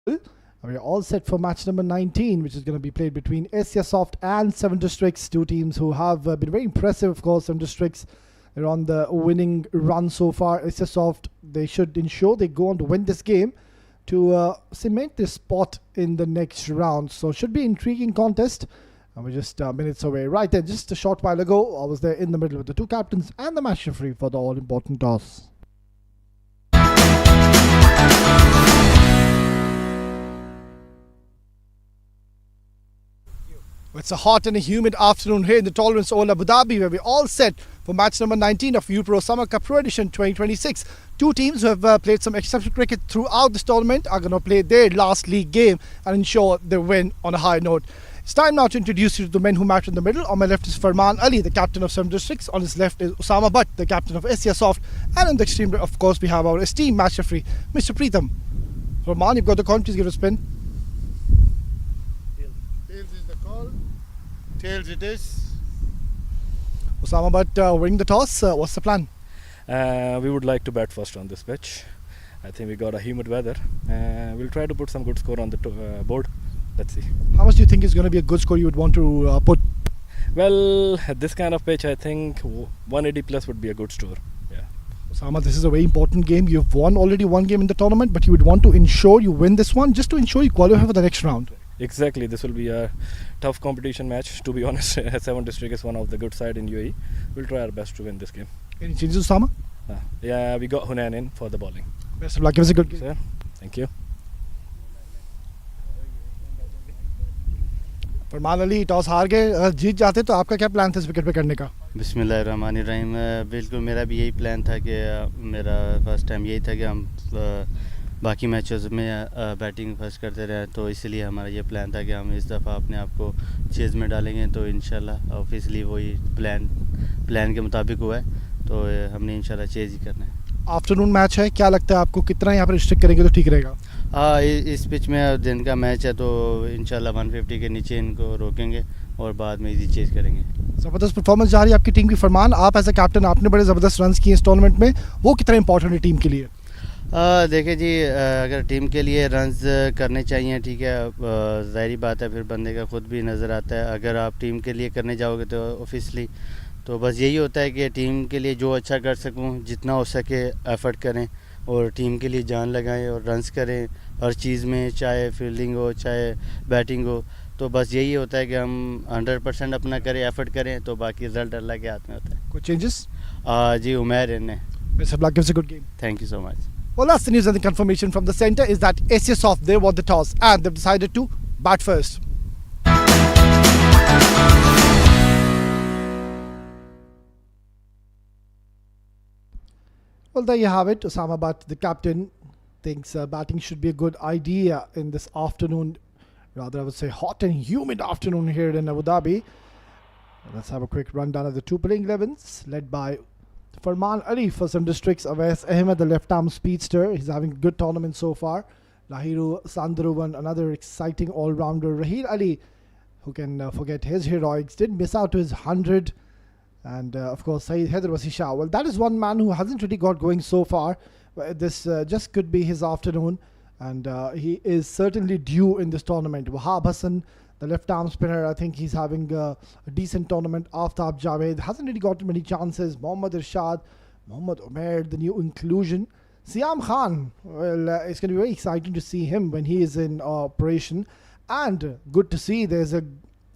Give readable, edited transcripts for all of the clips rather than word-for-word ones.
We're all set for match number 19, which is going to be played between Esyasoft and Seven Districts, two teams who have been very impressive, of course. Seven Districts, they're on the winning run so far. Esyasoft, they should ensure they go on to win this game to cement their spot in the next round. So should be intriguing contest. And we're just minutes away. Right then, just a short while ago, I was there in the middle with the two captains and the match referee for the all-important toss. It's a hot and a humid afternoon here in the Tolerance Oval Abu Dhabi, where we're all set for match number 19 of UPRO Summer Cup Pro Edition 2026. Two teams who have played some exceptional cricket throughout this tournament are going to play their last league game and ensure they win on a high note. It's time now to introduce you to the men who match in the middle. On my left is Farman Ali, the captain of Seven Districts. On his left is Osama Butt, the captain of Esyasoft. And in the extreme, of course, we have our esteemed match referee, Mr. Preetham. Farman, you've got the call. Please give it a spin. Tails is the call. Tails it is. Osama Butt winning the toss. What's the plan? We would like to bat first on this pitch. I think we got a humid weather. We'll try to put some good score on the board. Let's see. How much do you think is going to be a good score you would want to put? Well, at this kind of pitch, I think 180 plus would be a good score. Yeah. Osama, this is a very important game. You've won already one game in the tournament, but you would want to ensure you win this one just to ensure you qualify for the next round. Exactly. This will be a tough competition match. To be honest, Seven District is one of the good side in UAE. We'll try our best to win this game. Any changes, Osama? Yeah, we got Hunan in for the bowling. Best of luck. Give us a good game. Sir, thank you. Farman Ali toss हार गए, अगर जीत जाते तो आपका क्या plan था इस wicket पे करने का? बिस्मिल्लाहिर्रहमानिर्रहीम। बिल्कुल मेरा भी यही प्लान था कि मेरा फर्स्ट टाइम यही था कि हम बाकी मैचेस में बैटिंग फर्स्ट करते रहे, तो इसलिए हमारा ये प्लान था कि हम इस दफ़ा अपने आप को चेज़ में डालेंगे। तो इंशाल्लाह ऑफिसली वही प्लान के मुताबिक हुआ है, तो हमने इंशाल्लाह चेज़ ही करना है। आफ्टरनून मैच है, क्या लगता है आपको कितना यहाँ पर रिस्ट्रिक्ट करेंगे तो ठीक रहेगा? इस पिच में दिन का मैच है, तो इंशाल्लाह 150 के नीचे इनको रोकेंगे और बाद में इजी चेज़ करेंगे। ज़बरदस्त परफॉर्मेंस जा रही है आपकी टीम की। फरमान, आप एज अ कैप्टन आपने बड़े ज़बरदस्त रन किए इस टूर्नामेंट में, वो कितना इंपॉर्टेंट है टीम के लिए? देखिए जी, अगर टीम के लिए रन्स करने चाहिए, ठीक है, ज़ाहिरी बात है, फिर बंदे का ख़ुद भी नज़र आता है। अगर आप टीम के लिए करने जाओगे तो ऑफिसली तो बस यही होता है कि टीम के लिए जो अच्छा कर सकूं, जितना हो सके एफ़र्ट करें और टीम के लिए जान लगाएं और रन्स करें हर चीज़ में, चाहे फील्डिंग हो चाहे बैटिंग हो। तो बस यही होता है कि हम 100% अपना करें, एफ़र्ट करें, तो बाकी रिजल्ट अल्लाह के हाथ में होता है। कोई चेंजेस? जी, उमैर इन्हें। Best of luck. Gives a good game. Thank you so much. Well, that's the news, and the confirmation from the centre is that Esyasoft, they won the toss and they've decided to bat first. Well, there you have it. Osama Butt, the captain, thinks batting should be a good idea in this afternoon, rather I would say hot and humid afternoon here in Abu Dhabi. Let's have a quick rundown of the two playing 11s, led by Farman Ali for some districts. Awais Ahmed, the left-arm speedster. He's having a good tournament so far. Lahiru Sandruvan, another exciting all-rounder. Raheel Ali, who can forget his heroics, did miss out to his 100. And of course, Saeed Haider Wasi Shah. Well, that is one man who hasn't really got going so far. This just could be his afternoon. And he is certainly due in this tournament. Wahab Hassan, the left-arm spinner, I think he's having a decent tournament. Aftab Javed hasn't really gotten many chances. Mohammad Irshad, Mohammad Umair, the new inclusion. Siam Khan, well, it's going to be very exciting to see him when he is in operation. And good to see there's a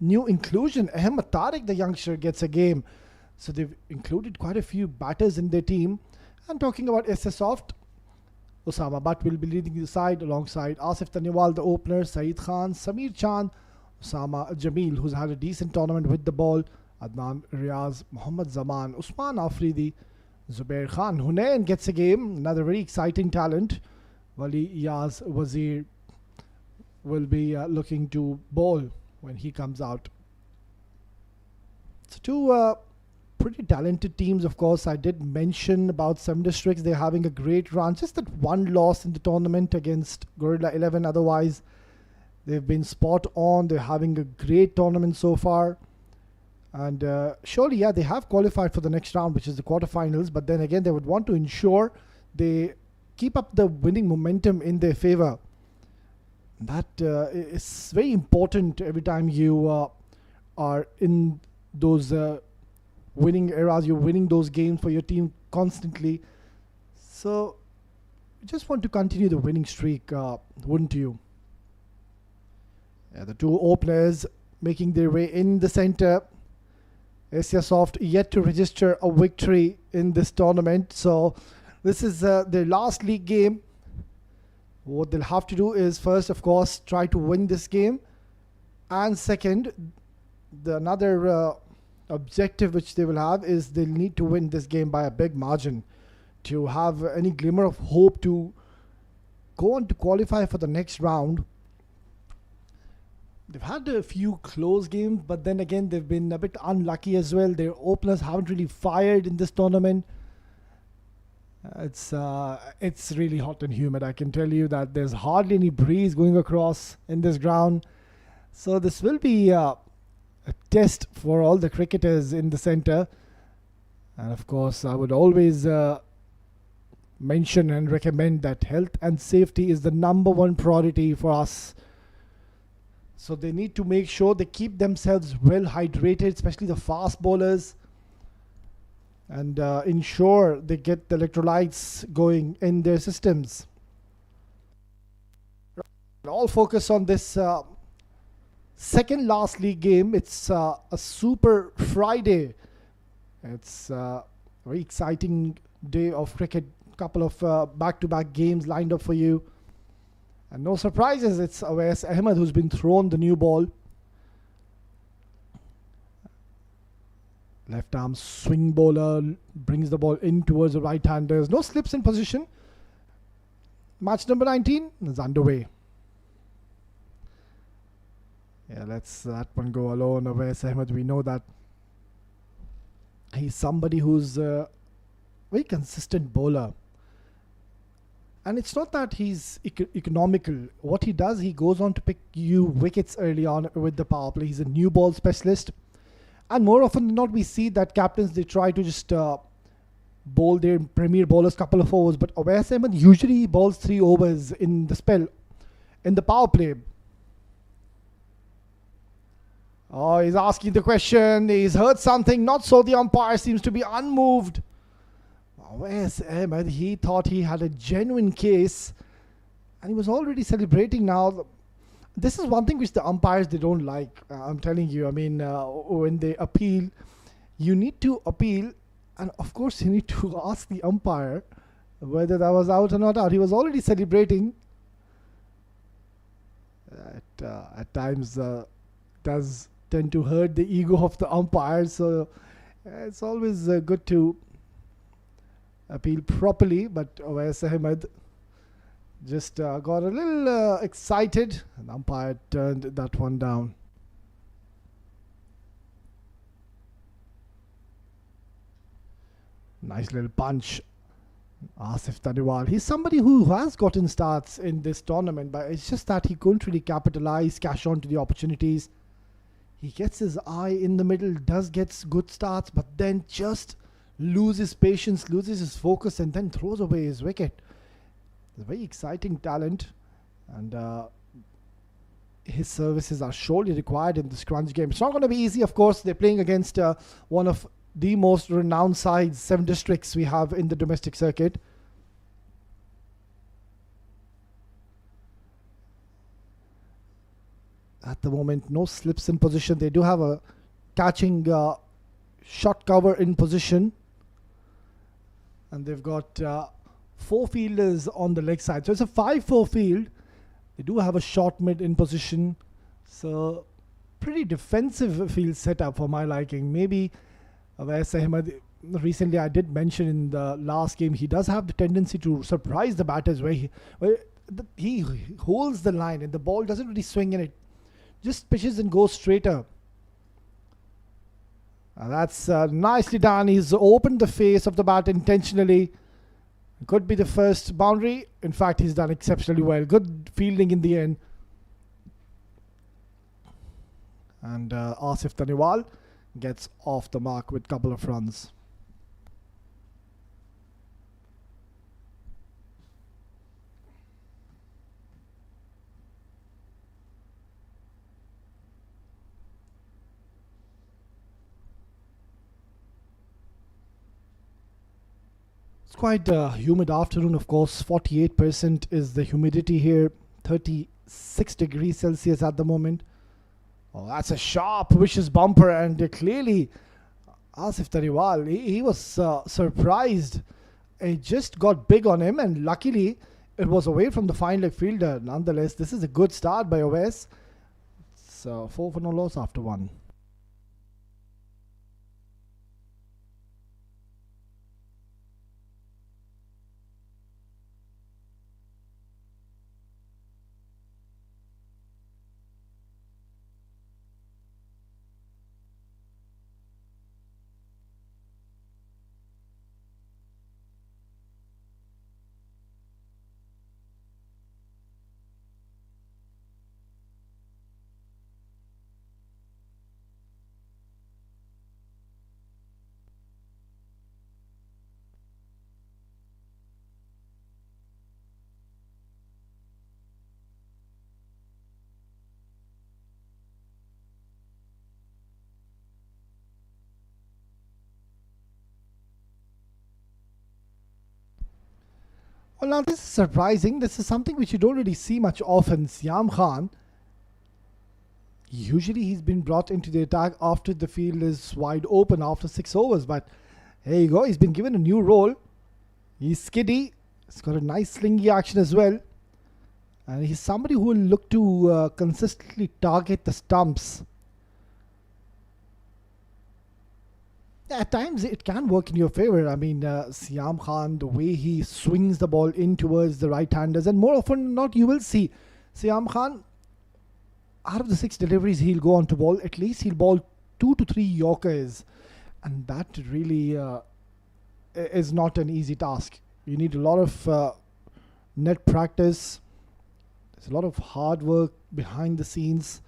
new inclusion. Ahmed Tariq, the youngster, gets a game. So they've included quite a few batters in their team. And talking about Esyasoft, Osama Butt will be leading the side alongside Asif Taniwal, the opener, Saeed Khan, Samir Chand, Osama Jamil, who's had a decent tournament with the ball, Adnan Riaz, Muhammad Zaman, Usman Afridi, Zubair Khan. Hunain gets a game, another very exciting talent. Wali Yaz Wazir will be looking to bowl when he comes out. So two pretty talented teams, of course. I did mention about Seven Districts. They're having a great run. Just that one loss in the tournament against Gorilla 11. Otherwise, they've been spot on. They're having a great tournament so far. And surely, yeah, they have qualified for the next round, which is the quarterfinals. But then again, they would want to ensure they keep up the winning momentum in their favor. That is very important every time you are in those winning eras. You're winning those games for your team constantly. So you just want to continue the winning streak, wouldn't you? Yeah, the two openers making their way in the center. Esyasoft yet to register a victory in this tournament. So this is their last league game. What they'll have to do is first, of course, try to win this game. And second, another objective which they will have is they'll need to win this game by a big margin to have any glimmer of hope to go on to qualify for the next round. They've had a few close games, but then again, they've been a bit unlucky as well. Their openers haven't really fired in this tournament. It's really hot and humid. I can tell you that there's hardly any breeze going across in this ground. So this will be a test for all the cricketers in the center. And of course, I would always mention and recommend that health and safety is the number one priority for us. So they need to make sure they keep themselves well hydrated, especially the fast bowlers, and ensure they get the electrolytes going in their systems. All focus on this second last league game. It's a Super Friday. It's a very exciting day of cricket. Couple of back-to-back games lined up for you. And no surprises, it's Awais Ahmed who's been thrown the new ball. Left arm swing bowler brings the ball in towards the right-handers. No slips in position. Match number 19 is underway. Yeah, let's that one go alone. Awais Ahmed, we know that he's somebody who's a very consistent bowler. And it's not that he's economical. What he does, he goes on to pick you wickets early on with the power play. He's a new ball specialist. And more often than not, we see that captains, they try to just bowl their premier bowlers couple of overs. But Awais Ahmed usually bowls 3 overs in the spell, in the power play. Oh, he's asking the question. He's heard something. Not so. The umpire seems to be unmoved. Awais Ahmed, he thought he had a genuine case and he was already celebrating now. This is one thing which the umpires, they don't like. I'm telling you, I mean, when they appeal, you need to appeal, and of course you need to ask the umpire whether that was out or not out. He was already celebrating. At times does tend to hurt the ego of the umpire, so it's always good to appeal properly. But Awais Ahmed just got a little excited, and the umpire turned that one down. Nice little punch. Asif Taniwal, he's somebody who has gotten starts in this tournament, but it's just that he couldn't really capitalize, cash on to the opportunities. He gets his eye in the middle, does get good starts, but then just loses patience, loses his focus, and then throws away his wicket. He's a very exciting talent, and his services are surely required in this crunch game. It's not going to be easy, of course. They're playing against one of the most renowned sides, 7 districts we have in the domestic circuit. At the moment, no slips in position. They do have a catching shot cover in position, and they've got 4 fielders on the leg side. So it's a 5-4 field. They do have a short mid in position. So pretty defensive field setup for my liking. Maybe Awais Ahmed, recently I did mention in the last game, he does have the tendency to surprise the batters where he holds the line and the ball doesn't really swing in it. Just pitches and goes straighter. That's nicely done. He's opened the face of the bat intentionally. Could be the first boundary. In fact, he's done exceptionally well. Good fielding in the end. And Asif Taniwal gets off the mark with a couple of runs. It's quite a humid afternoon, of course. 48% is the humidity here, 36 degrees Celsius at the moment. Oh, that's a sharp, vicious bumper, and clearly Asif Tariwal, he was surprised. It just got big on him, and luckily it was away from the fine leg fielder. Nonetheless, this is a good start by OS. It's 4 for no loss after 1. Well, now this is surprising. This is something which you don't really see much often. Siam Khan, usually he's been brought into the attack after the field is wide open after 6 overs. But here you go. He's been given a new role. He's skiddy. He's got a nice slingy action as well. And he's somebody who will look to consistently target the stumps. At times it can work in your favor. I mean, Siam Khan, the way he swings the ball in towards the right-handers, and more often than not, you will see Siam Khan, out of the 6 deliveries he'll go on to bowl, at least he'll bowl 2 to 3 Yorkers. And that really is not an easy task. You need a lot of net practice. There's a lot of hard work behind the scenes.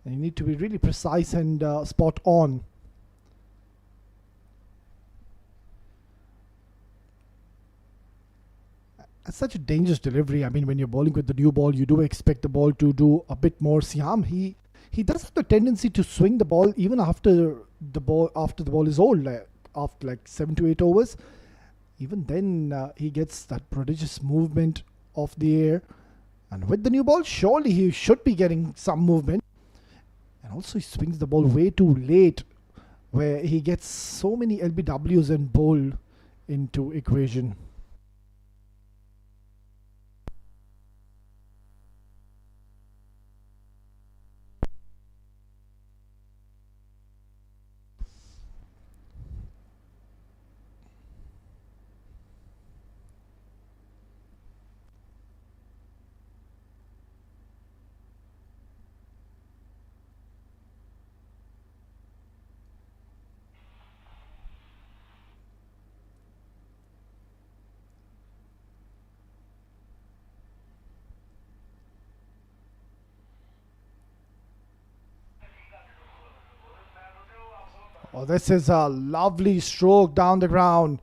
And you need to be really precise and spot on. It's such a dangerous delivery. I mean, when you're bowling with the new ball, you do expect the ball to do a bit more. Siam, he does have the tendency to swing the ball even after the ball is old, after like 7 to 8 overs. Even then, he gets that prodigious movement off the air. And with the new ball, surely he should be getting some movement. And also he swings the ball way too late, where he gets so many LBWs and bowl into equation. Oh, this is a lovely stroke down the ground.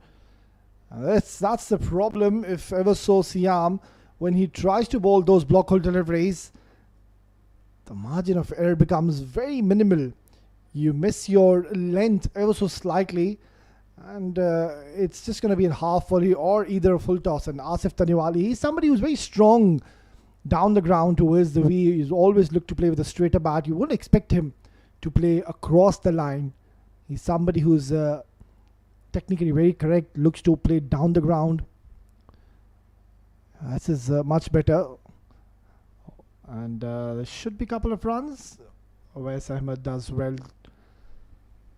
That's the problem, if ever so, Siam. When he tries to bowl those block hole deliveries, the margin of error becomes very minimal. You miss your length ever so slightly, and it's just going to be a half volley or either a full toss. And Asif Taniwal, he's somebody who's very strong down the ground towards the V. He's always looked to play with a straighter bat. You wouldn't expect him to play across the line. He's somebody who's technically very correct, looks to play down the ground. This is much better. And there should be a couple of runs. Wes Ahmed does well.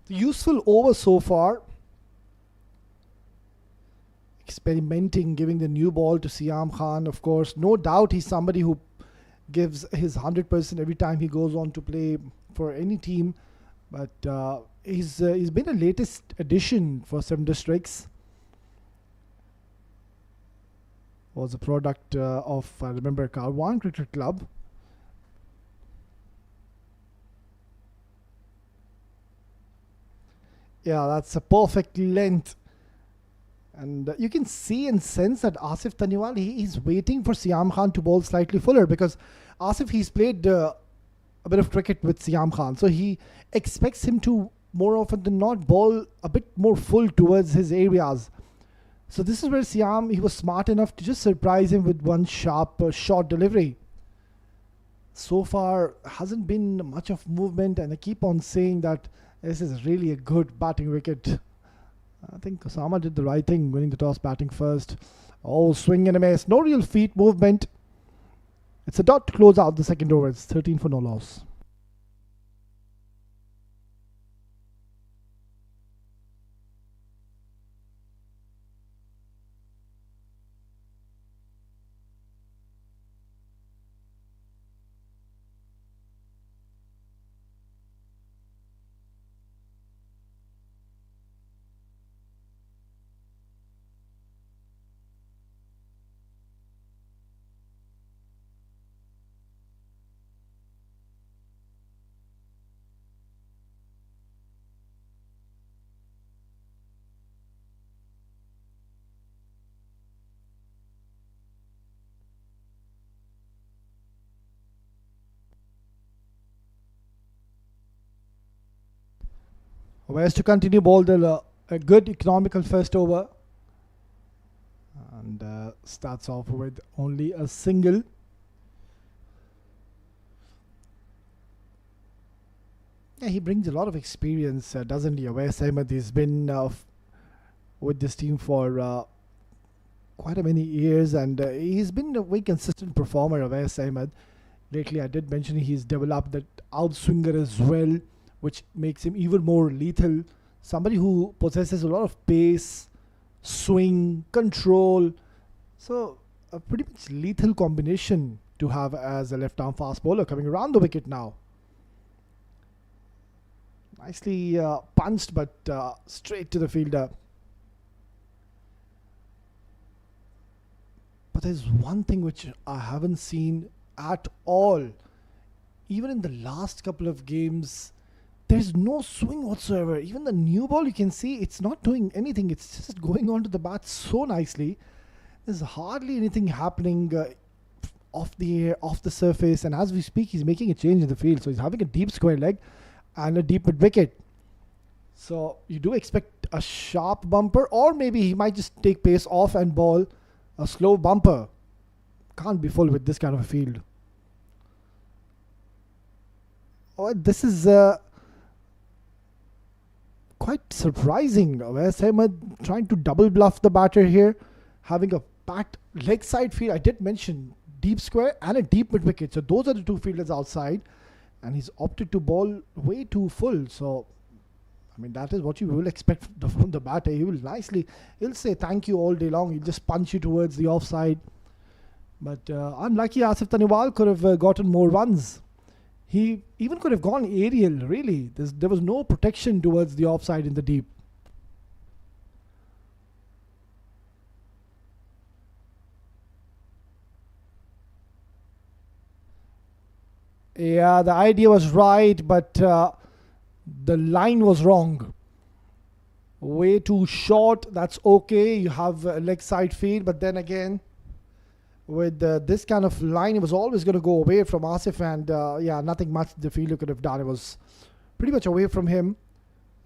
Useful over so far. Experimenting, giving the new ball to Siam Khan, of course. No doubt he's somebody who gives his 100% every time he goes on to play for any team. But he's been a latest addition for 7 districts. Was a product of, I remember, Karwan Cricket Club. Yeah, that's a perfect length. And you can see and sense that Asif Taniwal, he's waiting for Siam Khan to bowl slightly fuller, because Asif, he's played a bit of cricket with Siam Khan. So he expects him to, more often than not, bowl a bit more full towards his areas. So this is where Siam, he was smart enough to just surprise him with one sharp short delivery. So far hasn't been much of movement, and I keep on saying that this is really a good batting wicket. I think Osama did the right thing, winning the toss, batting first. Oh, swing and a miss. No real feet movement. It's a dot to close out the second over. It's 13 for no loss. Whereas to continue ball a good economical first over, and starts off with only a single. Yeah, he brings a lot of experience, doesn't he? Awais Ahmed, he's been with this team for quite a many years, and he's been a very consistent performer, Awais Ahmed. Lately, I did mention he's developed that outswinger as well, which makes him even more lethal. Somebody who possesses a lot of pace, swing, control. So, a pretty much lethal combination to have as a left arm fast bowler coming around the wicket now. Nicely punched, but straight to the fielder. But there's one thing which I haven't seen at all. Even in the last couple of games, there's no swing whatsoever. Even the new ball, you can see it's not doing anything. It's just going onto the bat so nicely. There's hardly anything happening off the air, off the surface. And as we speak, he's making a change in the field. So he's having a deep square leg and a deep mid wicket. So you do expect a sharp bumper, or maybe he might just take pace off and ball a slow bumper. Can't be full with this kind of a field. Oh, this is quite surprising. Awais Ahmed trying to double bluff the batter here, having a packed leg side field. I did mention deep square and a deep mid wicket. So those are the two fielders outside, and he's opted to bowl way too full. So I mean, that is what you will expect from the batter. He will he'll say thank you all day long. He'll just punch you towards the offside. But unlucky, Asif Taniwal could have gotten more runs. He even could have gone aerial, really. There was no protection towards the offside in the deep. Yeah, the idea was right, but the line was wrong. Way too short, that's okay. You have a leg side field, but then again, with this kind of line, it was always going to go away from Asif, and yeah, nothing much the fielder could have done. It was pretty much away from him.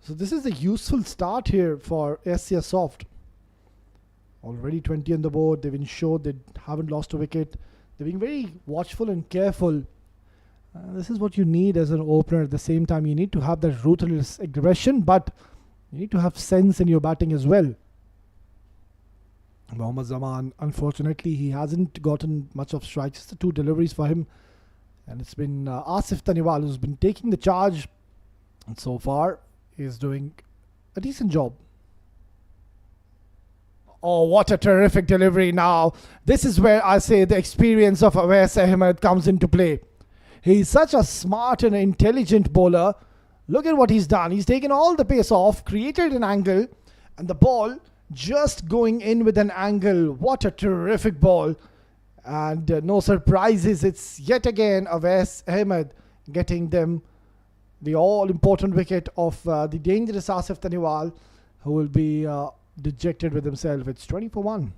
So this is a useful start here for Esyasoft. Already 20 on the board. They've ensured they haven't lost a wicket. They're being very watchful and careful. This is what you need as an opener. At the same time, you need to have that ruthless aggression, but you need to have sense in your batting as well. Mohammad Zaman, unfortunately, he hasn't gotten much of strikes. Just the two deliveries for him. And it's been Asif Taniwal who's been taking the charge. And so far, he's doing a decent job. Oh, what a terrific delivery now. This is where I say the experience of Awais Ahmed comes into play. He's such a smart and intelligent bowler. Look at what he's done. He's taken all the pace off, created an angle, and the ball just going in with an angle. What a terrific ball. And no surprises. It's yet again Awais Ahmed getting them the all-important wicket of the dangerous Asif Taniwal, who will be dejected with himself. It's 20 for 1.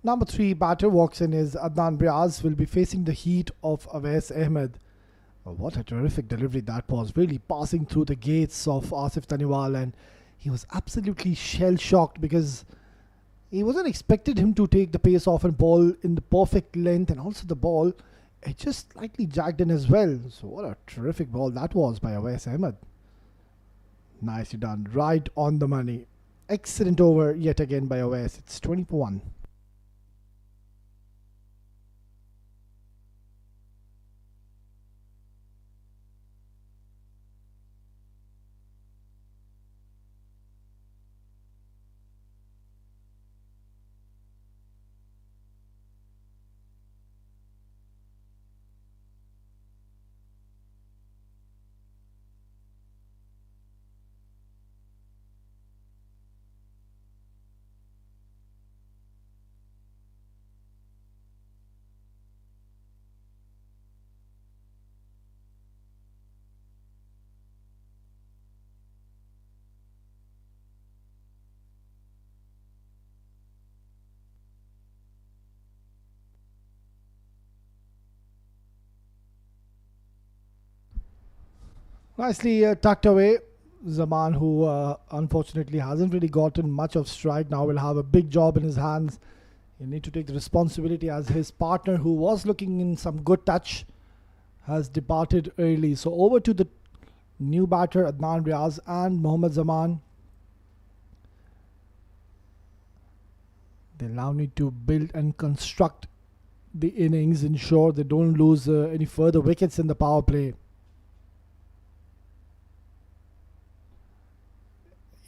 Number 3 batter walks in is Adnan Riaz, will be facing the heat of Awais Ahmed. Oh, what a terrific delivery that was, really passing through the gates of Asif Taniwal, and he was absolutely shell shocked because he wasn't expected him to take the pace off and ball in the perfect length, and also the ball, it just slightly jagged in as well. So what a terrific ball that was by Awais Ahmed. Nicely done, right on the money. Excellent over yet again by Awais. It's 20 for 1. Nicely tucked away. Zaman, who unfortunately hasn't really gotten much of strike, now will have a big job in his hands. He'll need to take the responsibility as his partner, who was looking in some good touch, has departed early. So over to the new batter, Adnan Riaz and Mohammad Zaman. They now need to build and construct the innings, ensure they don't lose any further wickets in the power play.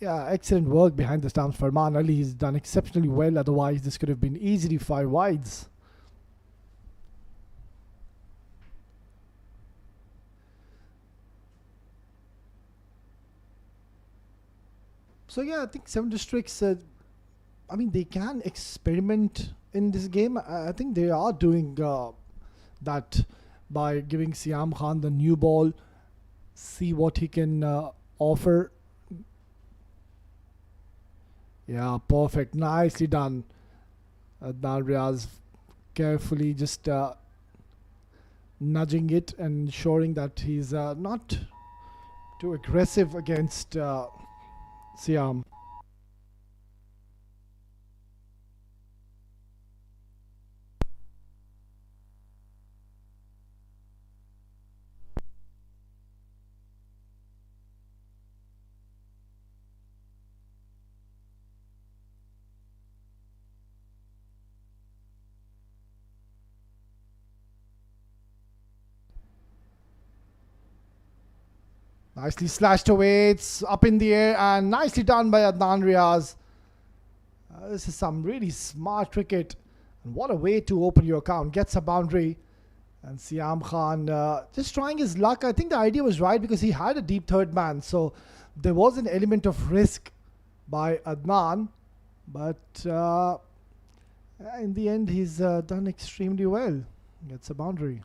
Yeah, excellent work behind the stumps. Farman Ali has done exceptionally well. Otherwise, this could have been easily 5 wides. So yeah, I think Seven Districts. I mean, they can experiment in this game. I think they are doing that by giving Siam Khan the new ball. See what he can offer. Yeah, perfect. Nicely done. Adnan Riaz carefully just nudging it and ensuring that he's not too aggressive against Siam. Nicely slashed away. It's up in the air and nicely done by Adnan Riaz. This is some really smart cricket. And what a way to open your account. Gets a boundary. And Siam Khan just trying his luck. I think the idea was right because he had a deep third man. So there was an element of risk by Adnan. But in the end, he's done extremely well. Gets a boundary.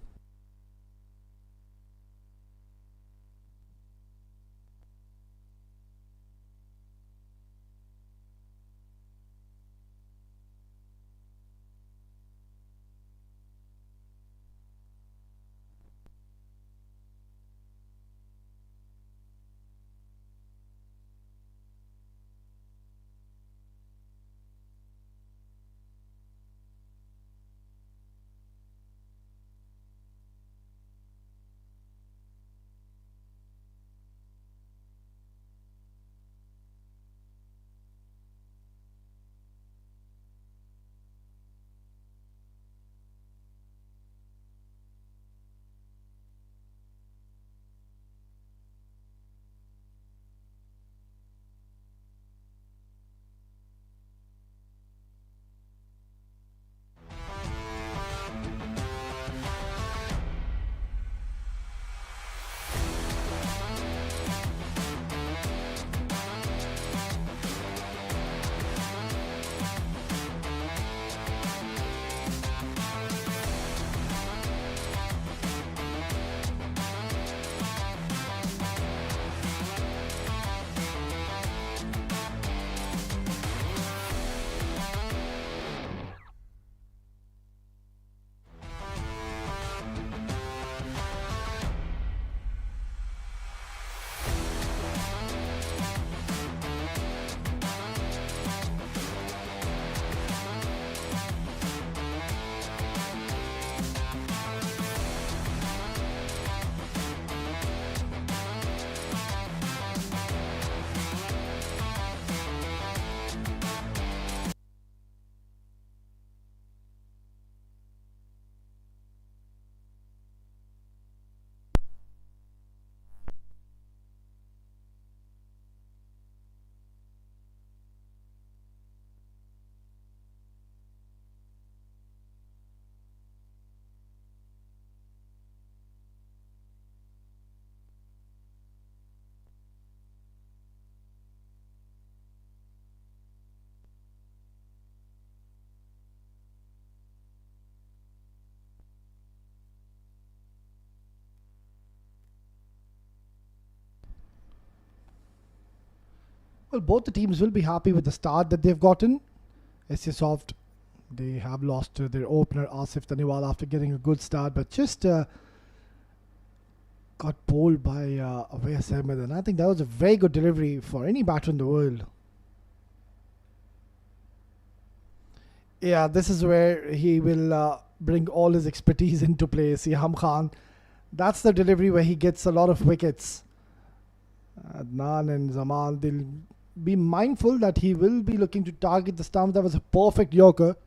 Well, both the teams will be happy with the start that they've gotten. Esyasoft, they have lost to their opener Asif Taniwal after getting a good start, but just got bowled by Awais Ahmed, and I think that was a very good delivery for any batter in the world. Yeah, this is where he will bring all his expertise into play. Siham Khan, that's the delivery where he gets a lot of wickets. Adnan and Zaman, they'll be mindful that he will be looking to target the stumps. That was a perfect Yorker.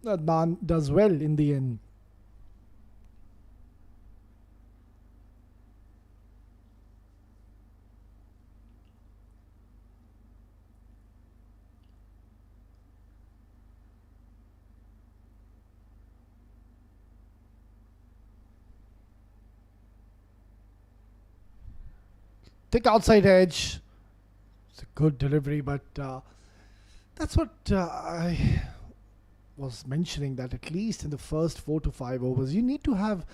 Adnan does well in the end. Thick outside edge. It's a good delivery, but that's what I was mentioning, that at least in the first 4 to 5 overs, you need to have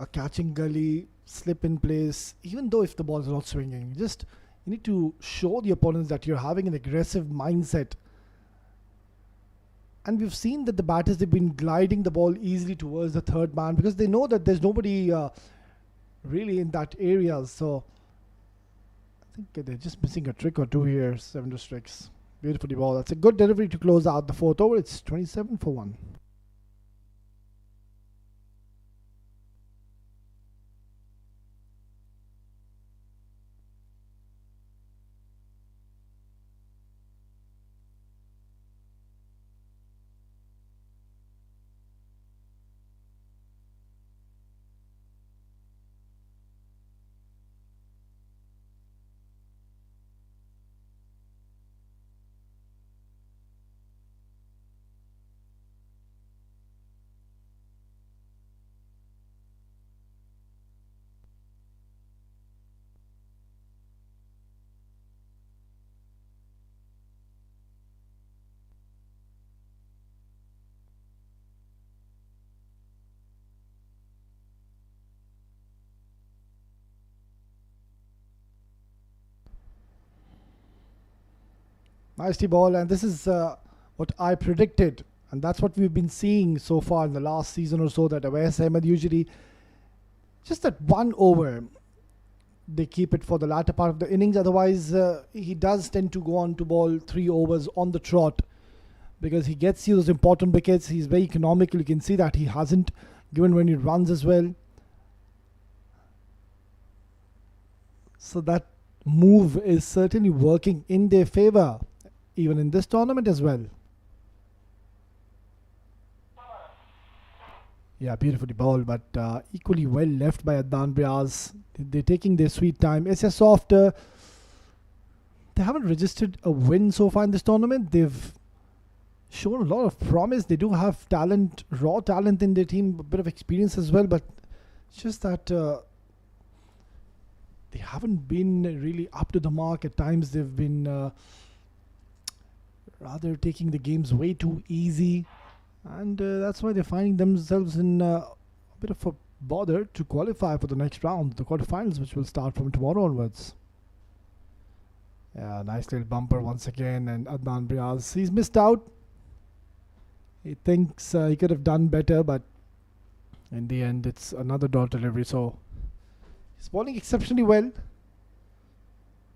a catching gully, slip in place, even though if the ball is not swinging. Just you need to show the opponents that you're having an aggressive mindset. And we've seen that the batters, they've been gliding the ball easily towards the third man because they know that there's nobody really in that area. So I think they're just missing a trick or two here. 7 to 6. Beautifully ball. That's a good delivery to close out the 4th over. It's 27 for 1. Nicely ball, and this is what I predicted, and that's what we've been seeing so far in the last season or so, that Awais Ahmed usually just that 1 over they keep it for the latter part of the innings. Otherwise he does tend to go on to bowl 3 overs on the trot because he gets you those important wickets. He's very economical. You can see that he hasn't given when he runs as well, so that move is certainly working in their favor even in this tournament as well. Yeah, beautifully bowled, but equally well left by Adnan Briaz. They're taking their sweet time. Esyasoft, they haven't registered a win so far in this tournament. They've shown a lot of promise. They do have talent, raw talent in their team, a bit of experience as well, but it's just that they haven't been really up to the mark. At times they've been rather taking the games way too easy, and that's why they're finding themselves in a bit of a bother to qualify for the next round, the quarterfinals, which will start from tomorrow onwards. Yeah, nice little bumper once again, and Adnan Briaz, he's missed out. He thinks he could have done better, but in the end it's another dot delivery. So he's bowling exceptionally well.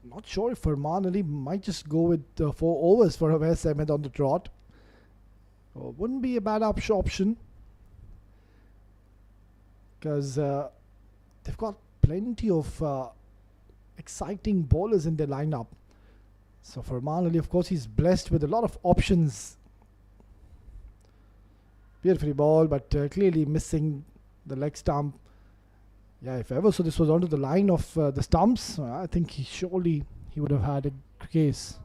Not sure if Farman Ali might just go with 4 overs for Awais Ahmed on the trot. Wouldn't be a bad option because they've got plenty of exciting bowlers in their lineup. So Farman Ali, of course, he's blessed with a lot of options. Beautifully ball, but clearly missing the leg stump. Yeah, if ever so this was onto the line of the stumps, I think surely he would have had a case.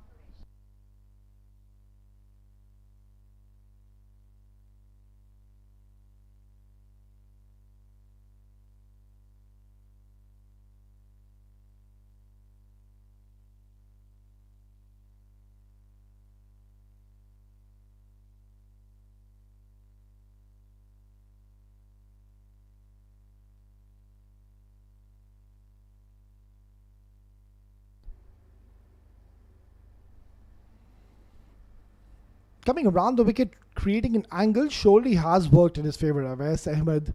coming around the wicket, creating an angle, surely has worked in his favour. Awais Ahmed,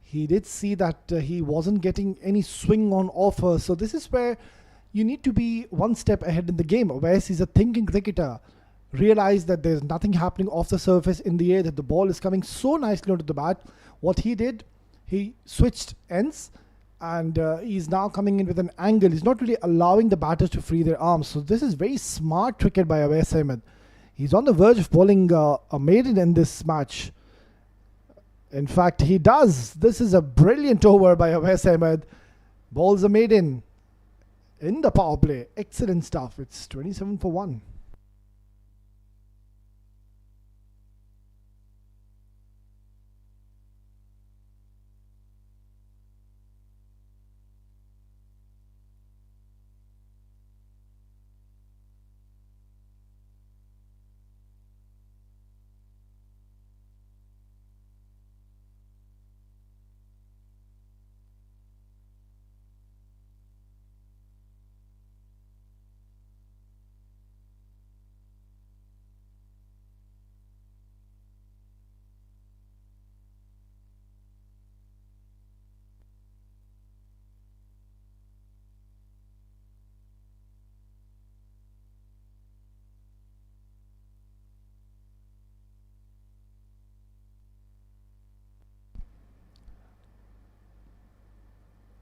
he did see that he wasn't getting any swing on offer. So this is where you need to be one step ahead in the game. Awais is a thinking cricketer. Realize that there's nothing happening off the surface in the air, that the ball is coming so nicely onto the bat. What he did, he switched ends, and he's now coming in with an angle. He's not really allowing the batters to free their arms. So this is very smart cricket by Awais Ahmed. He's on the verge of bowling a maiden in this match. In fact, he does. This is a brilliant over by Awais Ahmed. Bowls a maiden in the power play. Excellent stuff. It's 27 for 1.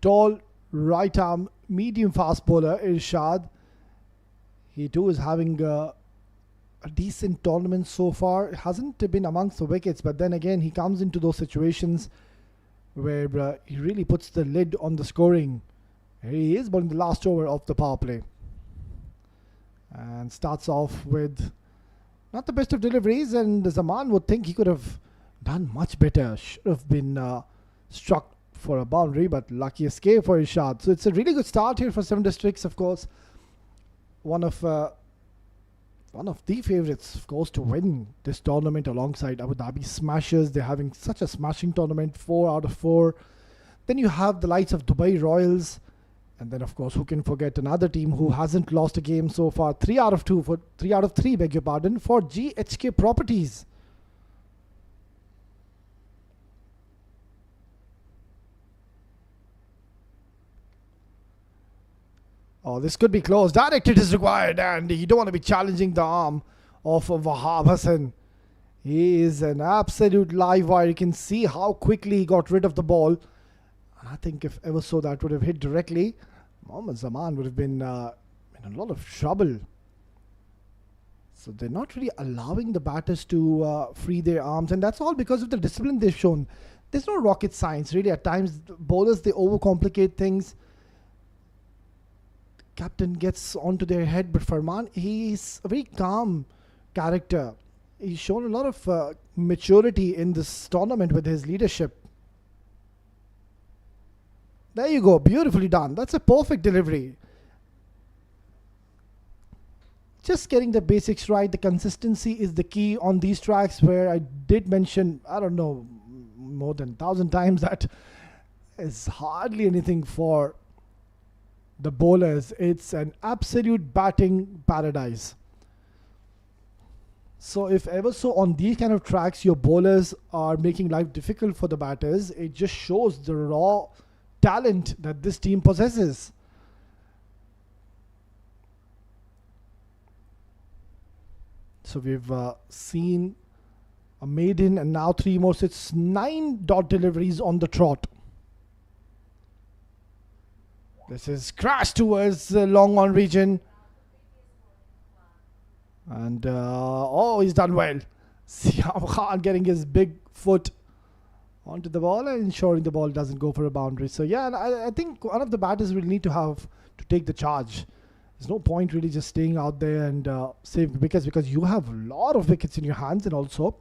Tall, right arm, medium fast bowler Irshad. He too is having a decent tournament so far. It hasn't been amongst the wickets, but then again he comes into those situations where he really puts the lid on the scoring. He is bowling the last over of the power play and starts off with not the best of deliveries, and Zaman would think he could have done much better. Should have been struck for a boundary, but lucky escape for Irshad. So it's a really good start here for Seven Districts, of course. One of the favourites, of course, to win this tournament alongside Abu Dhabi Smashers. They're having such a smashing tournament, 4 out of 4. Then you have the likes of Dubai Royals, and then of course, who can forget another team who hasn't lost a game so far? 3 out of 3, beg your pardon, for GHK Properties. Oh, this could be close. Direct hit is required, and you don't want to be challenging the arm of Wahab Hassan. He is an absolute live wire. You can see how quickly he got rid of the ball. And I think if ever so that would have hit directly, Mohammad Zaman would have been in a lot of trouble. So they're not really allowing the batters to free their arms, and that's all because of the discipline they've shown. There's no rocket science, really. At times, bowlers, they overcomplicate things. Captain gets onto their head, but Farman, he's a very calm character. He's shown a lot of maturity in this tournament with his leadership. There you go, beautifully done. That's a perfect delivery. Just getting the basics right, the consistency is the key on these tracks, where I did mention, I don't know, more than 1,000 times that is hardly anything for the bowlers. It's an absolute batting paradise. So if ever so on these kind of tracks your bowlers are making life difficult for the batters, it just shows the raw talent that this team possesses. So we've seen a maiden and now 3 more. So it's 9 dot deliveries on the trot. This is crash towards the long on region. And he's done well. Siam Khan getting his big foot onto the ball and ensuring the ball doesn't go for a boundary. So yeah, I think one of the batters will need to have to take the charge. There's no point really just staying out there and save wickets, because you have a lot of wickets in your hands, and also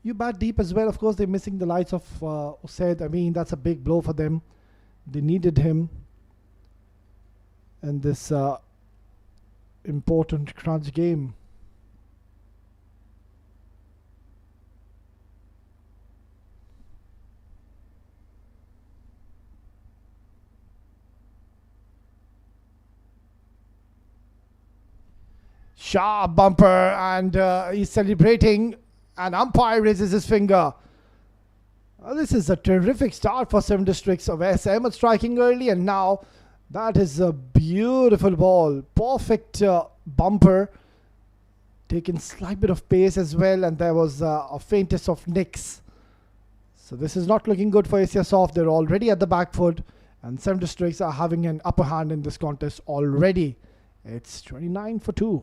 you bat deep as well. Of course, they're missing the lights of Usaid. I mean, that's a big blow for them. They needed him in this important crunch game. Sharp bumper, and he's celebrating. An umpire raises his finger. This is a terrific start for 7 Districts of SM, striking early, and now that is a beautiful ball. Perfect bumper. Taken slight bit of pace as well, and there was a faintest of nicks. So this is not looking good for Esyasoft. They're already at the back foot, and 7 Districts are having an upper hand in this contest already. It's 29 for 2.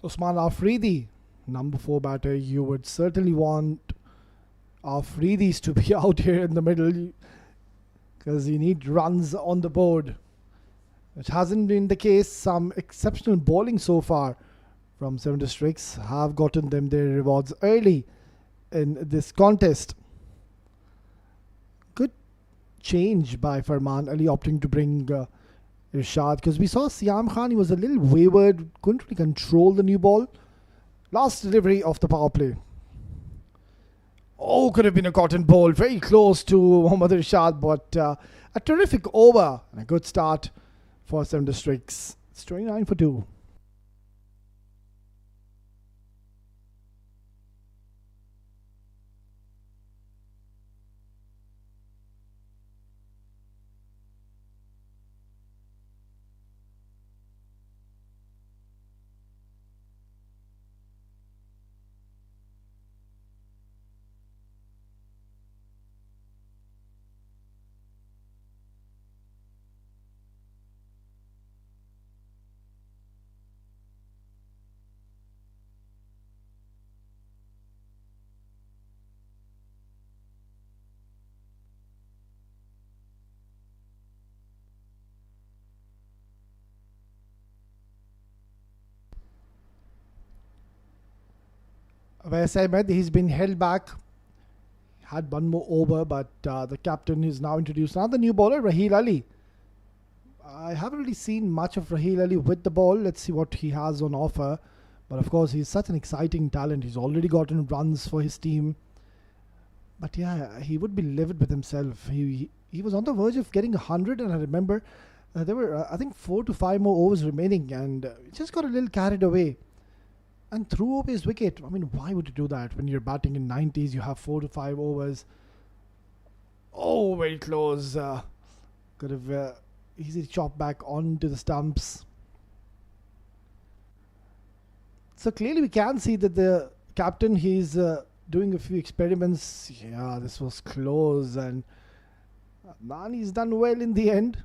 Usman Afridi, number 4 batter. You would certainly want Afridis to be out here in the middle because you need runs on the board. It hasn't been the case. Some exceptional bowling so far from 7 Districts have gotten them their rewards early in this contest. Good change by Farman Ali opting to bring Irshad, because we saw Siam Khan, he was a little wayward, couldn't really control the new ball. Last delivery of the power play. Oh, could have been a cotton ball, very close to Mohammad Irshad, but a terrific over and a good start for 7 Districts. It's 29 for 2. As I said, he's been held back. Had one more over, but the captain is now introduced another new bowler, Raheel Ali. I haven't really seen much of Raheel Ali with the ball. Let's see what he has on offer. But of course, he's such an exciting talent. He's already gotten runs for his team. But yeah, he would be livid with himself. He was on the verge of getting 100, and I remember there were, I think, 4 to 5 more overs remaining, and he just got a little carried away and threw over his wicket. I mean, why would you do that? When you're batting in 90s, you have 4 to 5 overs. Oh, very close. Could have easily chopped back onto the stumps. So clearly we can see that the captain, he's doing a few experiments. Yeah, this was close, and man, he's done well in the end.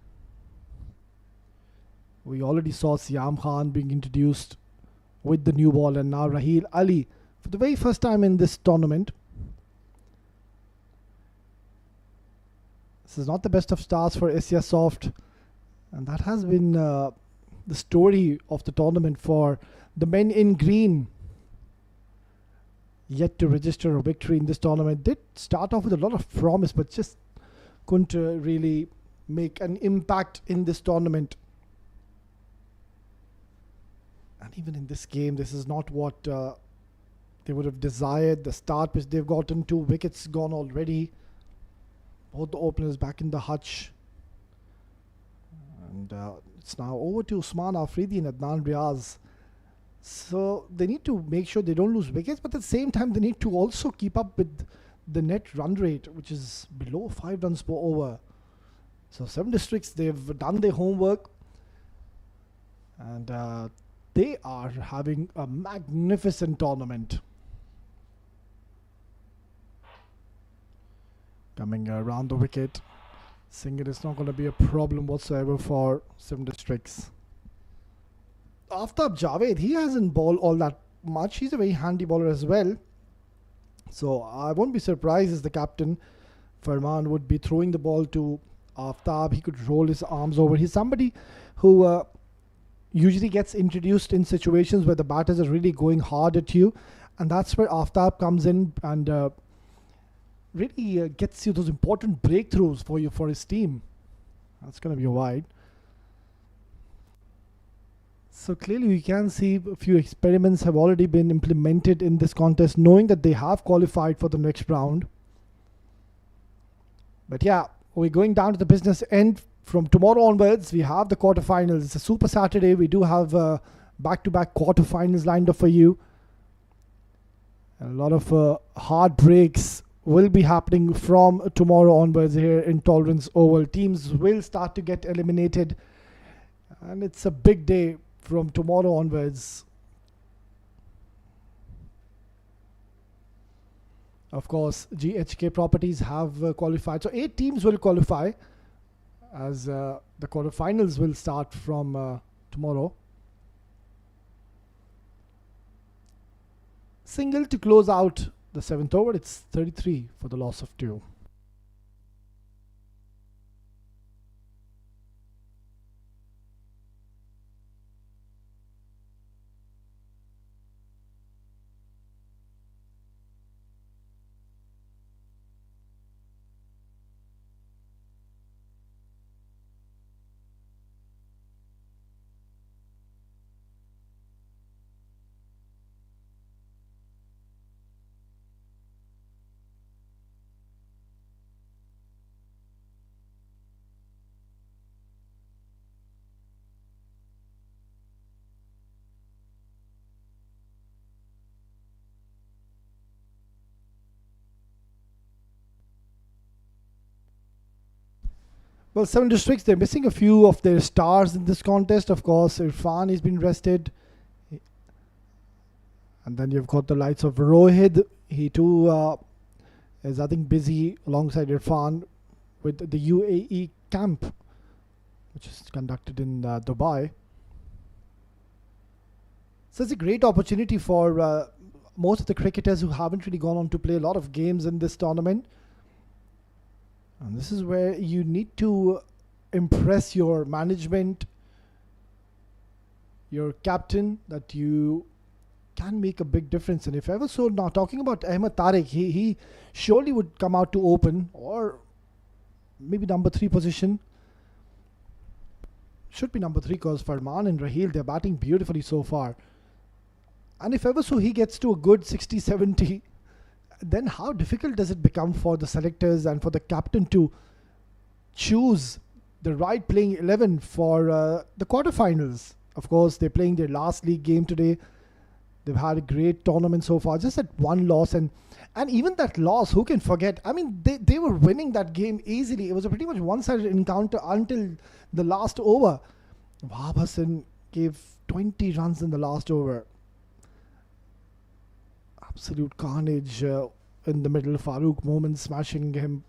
We already saw Siam Khan being introduced with the new ball, and now Raheel Ali for the very first time in this tournament. This is not the best of starts for Esyasoft, and that has been the story of the tournament for the men in green. Yet to register a victory in this tournament. Did start off with a lot of promise, but just couldn't really make an impact in this tournament. And even in this game, this is not what they would have desired. The start which they've gotten, 2 wickets gone already. Both the openers back in the hutch. And it's now over to Usman Afridi and Adnan Riaz. So they need to make sure they don't lose wickets, but at the same time they need to also keep up with the net run rate, which is below 5 runs per over. So 7 Districts, they've done their homework. And they are having a magnificent tournament. Coming around the wicket. Single is not going to be a problem whatsoever for Seven Districts. Aftab Javed, he hasn't bowled all that much. He's a very handy bowler as well. So I won't be surprised as the captain, Farman, would be throwing the ball to Aftab. He could roll his arms over. He's somebody who usually gets introduced in situations where the batters are really going hard at you. And that's where Aftab comes in and really gets you those important breakthroughs for his team. That's going to be a wide. So clearly we can see a few experiments have already been implemented in this contest, knowing that they have qualified for the next round. But yeah, we're going down to the business end. From tomorrow onwards, we have the quarterfinals. It's a Super Saturday. We do have back-to-back quarterfinals lined up for you. And a lot of heartbreaks will be happening from tomorrow onwards here in Tolerance Oval. Teams will start to get eliminated. And it's a big day from tomorrow onwards. Of course, GHK Properties have qualified. So 8 teams will qualify as the quarterfinals will start from tomorrow. Single to close out the 7th over. It's 33 for the loss of 2. Well, Seven Districts, they're missing a few of their stars in this contest. Of course, Irfan has been rested. And then you've got the likes of Rohit. He too is, I think, busy alongside Irfan with the UAE camp, which is conducted in Dubai. So it's a great opportunity for most of the cricketers who haven't really gone on to play a lot of games in this tournament. And this is where you need to impress your management, your captain, that you can make a big difference. And if ever so, now talking about Ahmed Tariq, he surely would come out to open, or maybe number 3 position. Should be number 3 because Farman and Raheel, they're batting beautifully so far. And if ever so he gets to a good 60, 70, then how difficult does it become for the selectors and for the captain to choose the right playing 11 for the quarterfinals? Of course, they're playing their last league game today. They've had a great tournament so far. Just that one loss, and even that loss, who can forget? I mean, they were winning that game easily. It was a pretty much one-sided encounter until the last over. Wahab Hassan gave 20 runs in the last over. Absolute carnage in the middle. Farooq Momin smashing him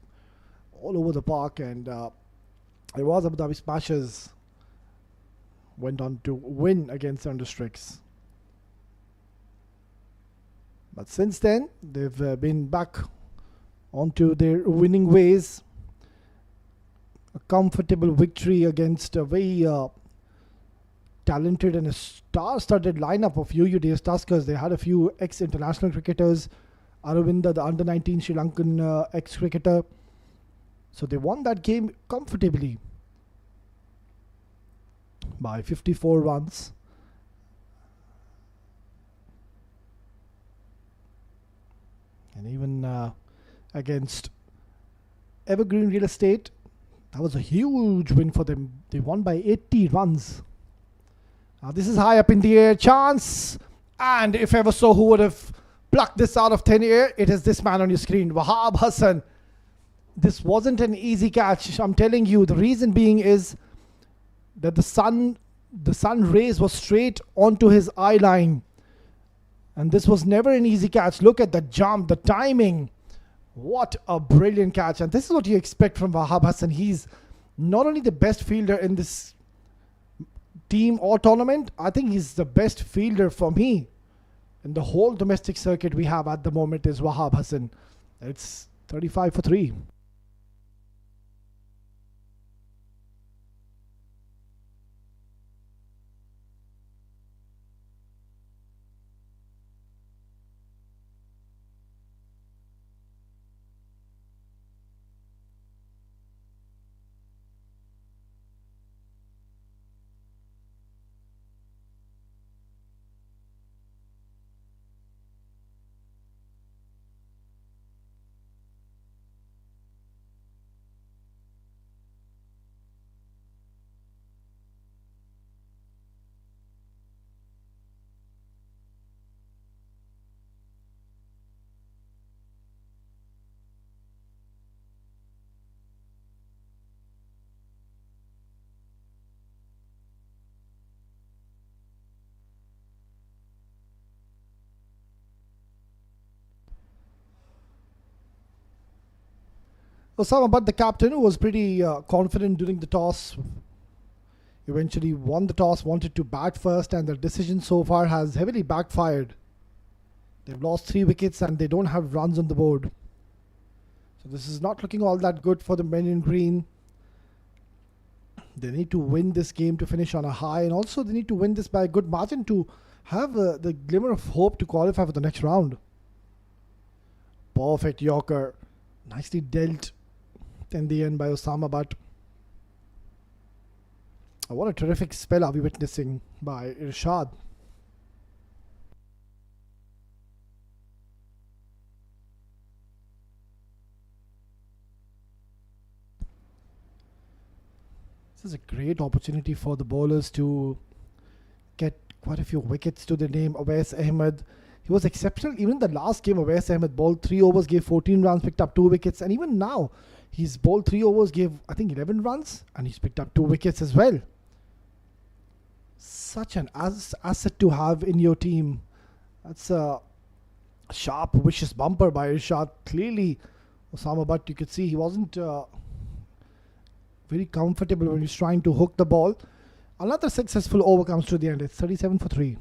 all over the park, and it was Abu Dhabi Smashers went on to win against Seven Districts. But since then, they've been back onto their winning ways. A comfortable victory against a very talented and a star-studded lineup of UUDS Tuskers. They had a few ex-international cricketers. Aravinda, the under-19 Sri Lankan ex-cricketer. So they won that game comfortably by 54 runs. And even against Evergreen Real Estate, that was a huge win for them. They won by 80 runs. Now this is high up in the air, chance, and if ever so, who would have plucked this out of thin air? It is this man on your screen, Wahab Hassan. This wasn't an easy catch, I'm telling you. The reason being is that the sun the sun rays was straight onto his eye line. And this was never an easy catch. Look at the jump, the timing. What a brilliant catch. And this is what you expect from Wahab Hassan. He's not only the best fielder in this team or tournament, I think he's the best fielder for me in the whole domestic circuit we have at the moment is Wahab Hassan. It's 35 for 3. Osama, but the captain who was pretty confident during the toss, eventually won the toss, wanted to bat first, and the decision so far has heavily backfired. They've lost 3 wickets and they don't have runs on the board. So this is not looking all that good for the men in green. They need to win this game to finish on a high, and also they need to win this by a good margin to have the glimmer of hope to qualify for the next round. Perfect Yorker. Nicely dealt in the end by Osama, but what a terrific spell are we witnessing by Irshad. This is a great opportunity for the bowlers to get quite a few wickets to the name. Awais Ahmed, he was exceptional. Even in the last game, Awais Ahmed bowled 3 overs, gave 14 runs, picked up 2 wickets. And even now, he's bowled 3 overs, gave, I think, 11 runs. And he's picked up 2 wickets as well. Such an asset to have in your team. That's a sharp, vicious bumper by Irshad. Clearly, Osama Butt, you could see he wasn't very comfortable when he's trying to hook the ball. Another successful over comes to the end. It's 37 for 3.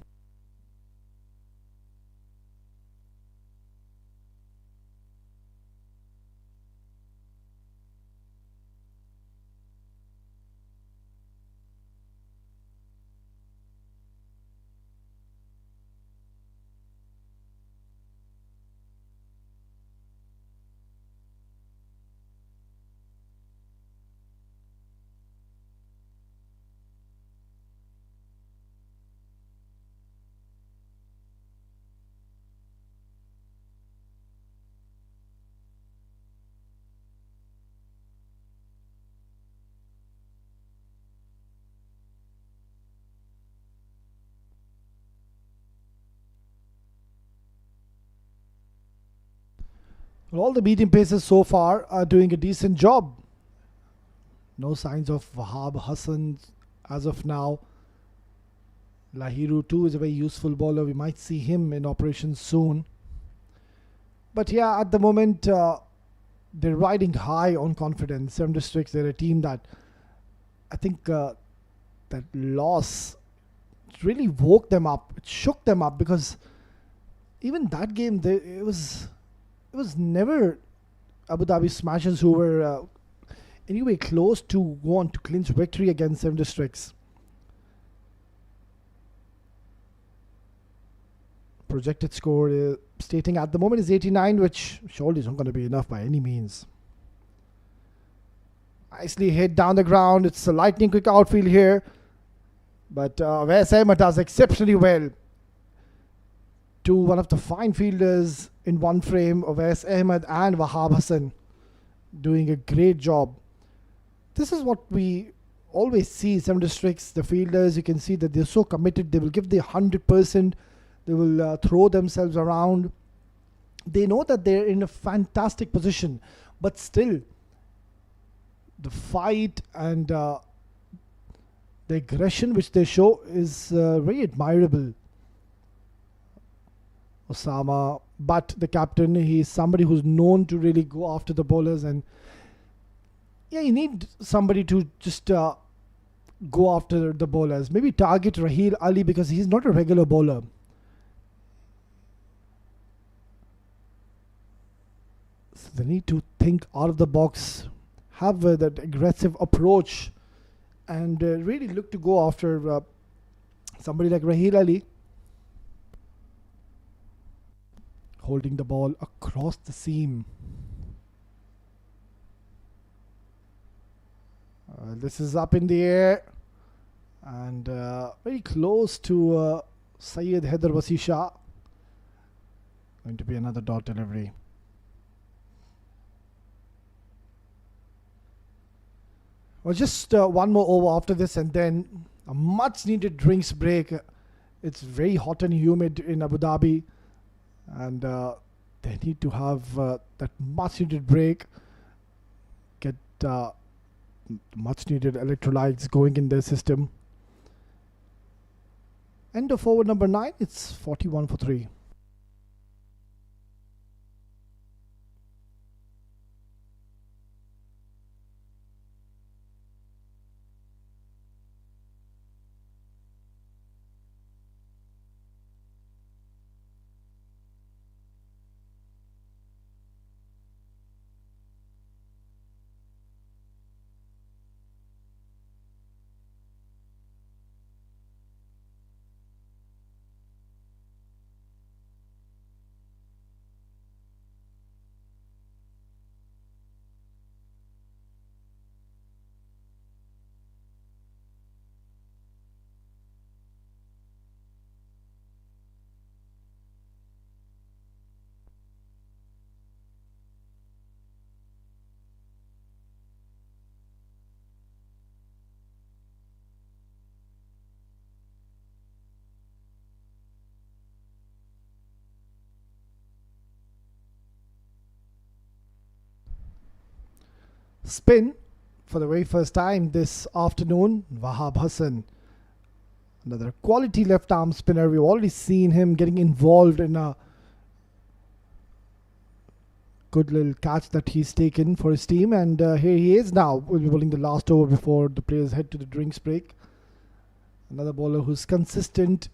Well, all the medium pacers so far are doing a decent job. No signs of Wahab Hassan as of now. Lahiru too is a very useful bowler. We might see him in operation soon. But yeah, at the moment, they're riding high on confidence. 7 districts, they're a team that I think that loss really woke them up. It shook them up, because even that game, it was never Abu Dhabi Smashers who were anyway close to go on to clinch victory against 7 districts. Projected score stating at the moment is 89, which surely is not going to be enough by any means. Nicely hit down the ground. It's a lightning quick outfield here. But Awais Ahmed does exceptionally well. To one of the fine fielders in one frame, Awais Ahmed and Wahab Hassan doing a great job. This is what we always see, 7 districts, the fielders, you can see that they're so committed. They will give the 100%. They will throw themselves around. They know that they're in a fantastic position, but still the fight and the the aggression which they show is very admirable. Osama, but the captain, he's somebody who's known to really go after the bowlers, and yeah, you need somebody to just go after the bowlers. Maybe target Raheel Ali because he's not a regular bowler. So they need to think out of the box, have that aggressive approach, and really look to go after somebody like Raheel Ali. Holding the ball across the seam. This is up in the air and very close to Syed Haider Wasi Shah. Going to be another dot delivery. Well, just one more over after this, and then a much needed drinks break. It's very hot and humid in Abu Dhabi, and they need to have that much needed break, get much needed electrolytes going in their system. End of over number 9, it's 41 for 3. Spin for the very first time this afternoon, Wahab Hassan. Another quality left arm spinner. We've already seen him getting involved in a good little catch that he's taken for his team, and here he is now. We'll be bowling the last over before the players head to the drinks break. Another bowler who's consistent.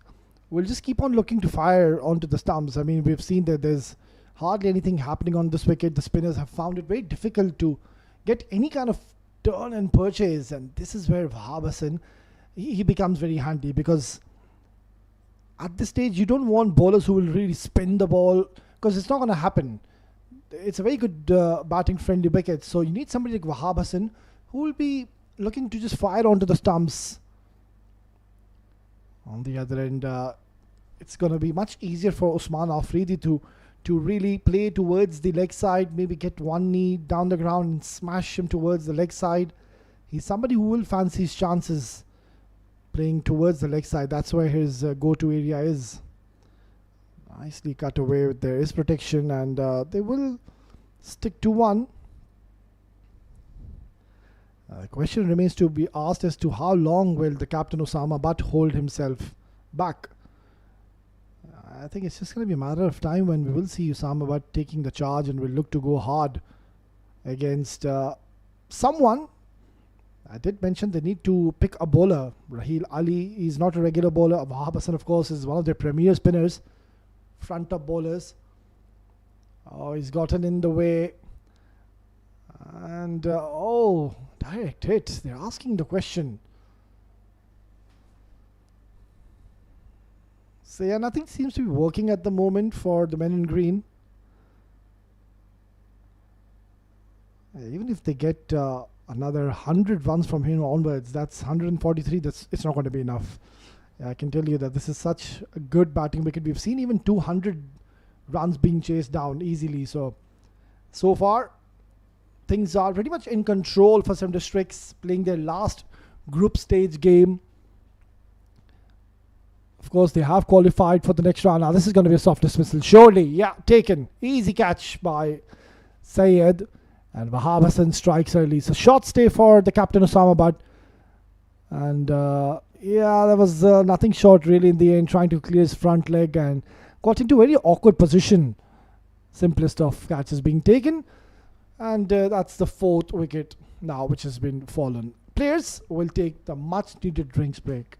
We'll just keep on looking to fire onto the stumps. I mean, we've seen that there's hardly anything happening on this wicket. The spinners have found it very difficult to get any kind of turn and purchase, and this is where Wahab Hassan, he becomes very handy, because at this stage you don't want bowlers who will really spin the ball, because it's not going to happen. It's a very good batting friendly wicket, so you need somebody like Wahab Hassan who will be looking to just fire onto the stumps. On the other end, it's going to be much easier for Usman Afridi to really play towards the leg side, maybe get one knee down the ground and smash him towards the leg side. He's somebody who will fancy his chances playing towards the leg side. That's where his go-to area is. Nicely cut away. There is protection, and they will stick to one. The question remains to be asked as to how long will the captain Osama Butt hold himself back. I think it's just going to be a matter of time when we will see Osama Butt taking the charge and will look to go hard against someone. I did mention they need to pick a bowler. Raheel Ali is not a regular bowler. Wahab Hassan, of course, is one of their premier spinners, front up bowlers. Oh, he's gotten in the way. And, direct hit. They're asking the question. So yeah, nothing seems to be working at the moment for the men in green. Even if they get another 100 runs from here onwards, that's 143. It's not going to be enough. I can tell you that this is such a good batting wicket. We've seen even 200 runs being chased down easily. So far, things are pretty much in control for some districts playing their last group stage game. Of course, they have qualified for the next round. Now, this is going to be a soft dismissal. Surely, yeah, taken. Easy catch by Syed. And Wahab Hassan strikes early. So, short stay for the captain Osama Butt. And yeah, there was nothing short really in the end, trying to clear his front leg and got into a very awkward position. Simplest of catches being taken, and that's the fourth wicket now which has been fallen. Players will take the much needed drinks break.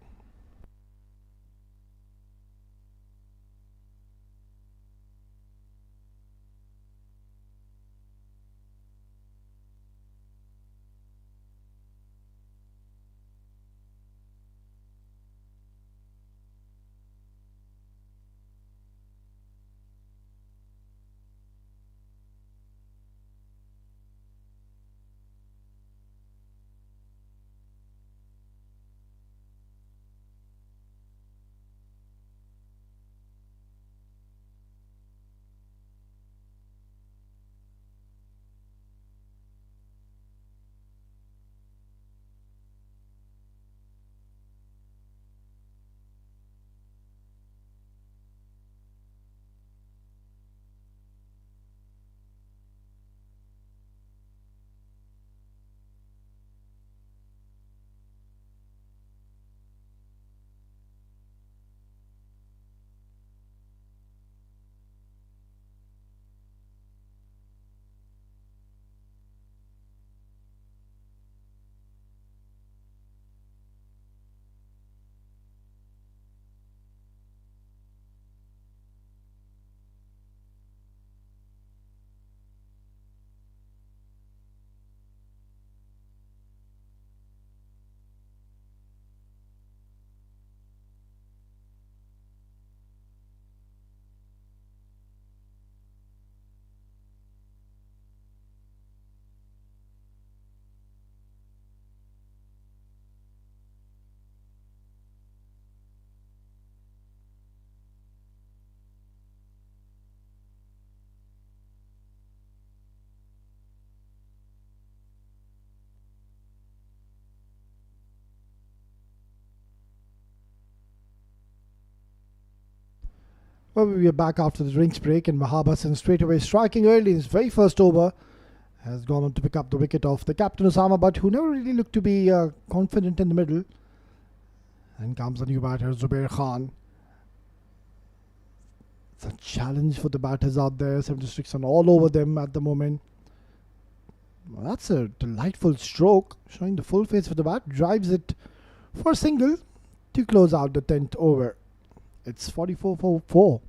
Well, we are back after the drinks break, and Mahabasan straight away striking early in his very first over has gone on to pick up the wicket of the captain Osama Butt, who never really looked to be confident in the middle. And comes the new batter Zubair Khan. It's a challenge for the batters out there. 76 on all over them at the moment. Well, that's a delightful stroke, showing the full face for the bat. Drives it for a single to close out the 10th over. It's 44 for 4.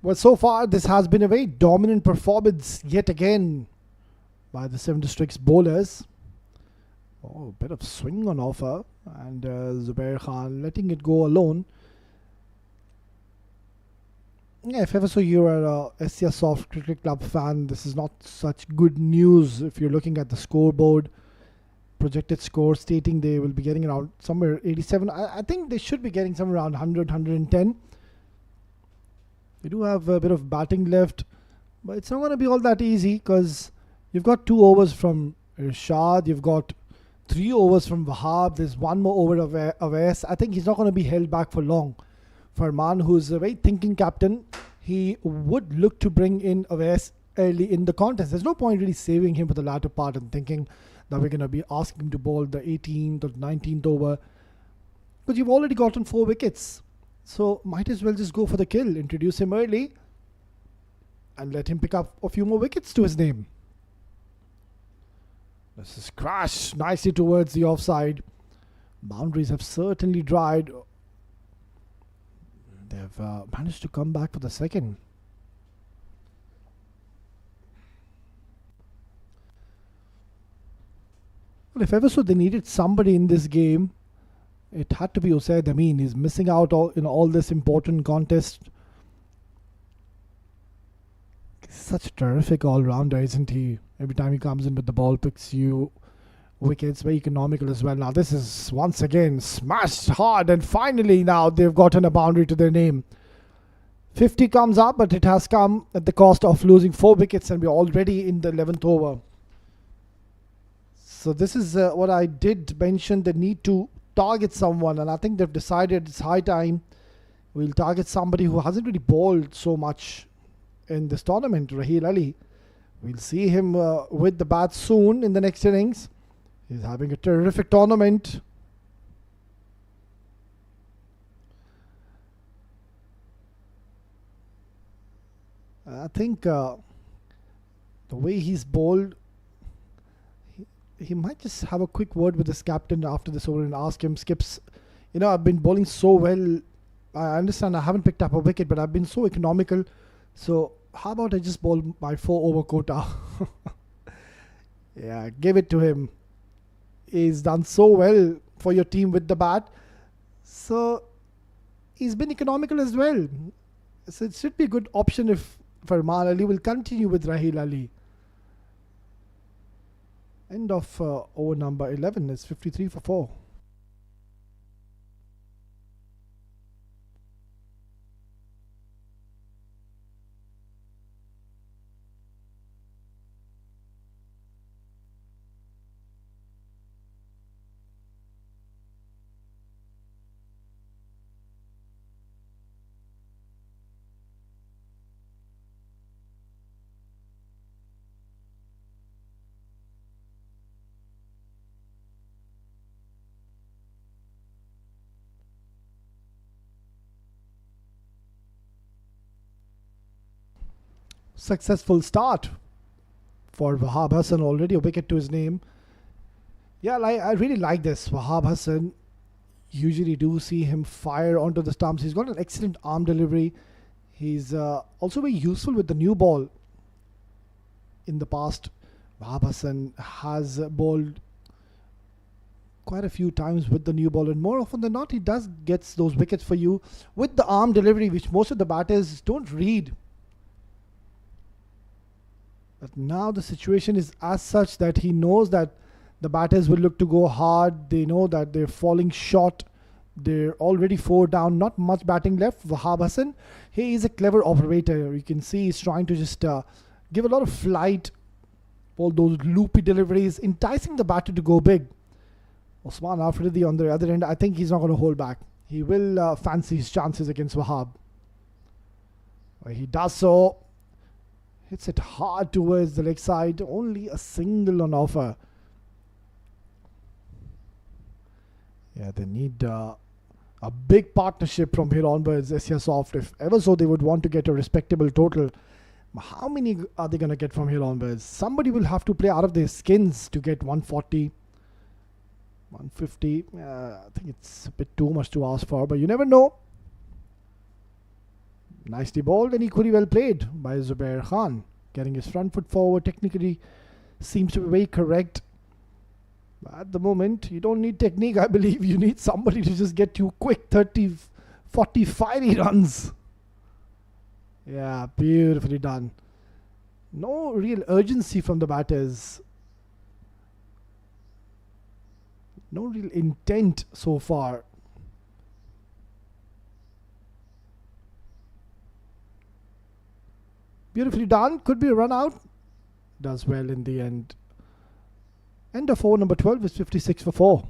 Well, so far this has been a very dominant performance yet again by the Seven Districts bowlers. Oh, a bit of swing on offer, and Zubair Khan letting it go alone. Yeah, if ever so you are a Esyasoft Cricket Club fan, this is not such good news if you're looking at the scoreboard. Projected score stating they will be getting around somewhere 87. I think they should be getting somewhere around 100, 110. They do have a bit of batting left, but it's not going to be all that easy because you've got 2 overs from Irshad, you've got 3 overs from Wahab, there's 1 more over of Awais. I think he's not going to be held back for long. Farman, who's a very thinking captain, he would look to bring in Awais early in the contest. There's no point really saving him for the latter part and thinking that we're going to be asking him to bowl the 18th or 19th over, because you've already gotten 4 wickets. So might as well just go for the kill, introduce him early and let him pick up a few more wickets to his name. This is crashed nicely towards the offside. Boundaries have certainly dried. They've managed to come back for the second. Well, if ever so they needed somebody in this game It had to be Usaid Amin. He's missing out in all this important contest. Such a terrific all-rounder, isn't he? Every time he comes in with the ball, picks you wickets, very economical as well. Now this is once again smashed hard, and finally now they've gotten a boundary to their name. 50 comes up, but it has come at the cost of losing 4 wickets, and we're already in the 11th over. So this is what I did mention, the need to target someone, and I think they've decided it's high time we'll target somebody who hasn't really bowled so much in this tournament, Raheel Ali. We'll see him with the bat soon in the next innings. He's having a terrific tournament. I think the way he's bowled, he might just have a quick word with his captain after this over and ask him, Skips, I've been bowling so well. I understand I haven't picked up a wicket, but I've been so economical. So how about I just bowl my 4 over quota? Yeah, give it to him. He's done so well for your team with the bat. So he's been economical as well. So it should be a good option if Farman Ali will continue with Raheel Ali. End of over number 11 is 53 for 4. Successful start for Wahab Hassan, already a wicket to his name. Yeah, I really like this. Wahab Hassan, usually do see him fire onto the stumps. He's got an excellent arm delivery. He's also very useful with the new ball. In the past, Wahab Hassan has bowled quite a few times with the new ball, and more often than not, he does gets those wickets for you with the arm delivery, which most of the batters don't read. But now the situation is as such that he knows that the batters will look to go hard. They know that they're falling short. They're already 4 down, not much batting left. Wahab Hassan, he is a clever operator. You can see he's trying to just give a lot of flight, all those loopy deliveries, enticing the batter to go big. Osman Afridi on the other end, I think he's not going to hold back. He will fancy his chances against Wahab. He does so. Hits it hard towards the leg side. Only a single on offer. Yeah, they need a big partnership from here onwards, Esyasoft. If ever so, they would want to get a respectable total. How many are they going to get from here onwards? Somebody will have to play out of their skins to get 140, 150. I think it's a bit too much to ask for, but you never know. Nicely bowled and equally well played by Zubair Khan. Getting his front foot forward technically seems to be very correct. But at the moment, you don't need technique, I believe. You need somebody to just get you quick 30, 40, 50 runs. Yeah, beautifully done. No real urgency from the batters. No real intent so far. Beautifully done. Could be a run out. Does well in the end. End of over number 12 is 56 for 4.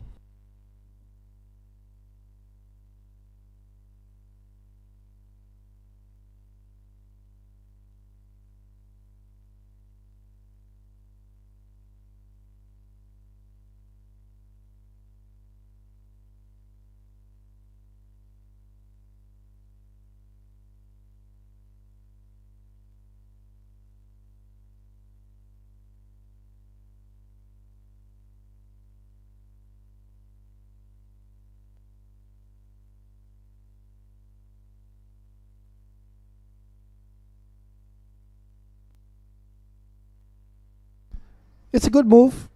It's a good move.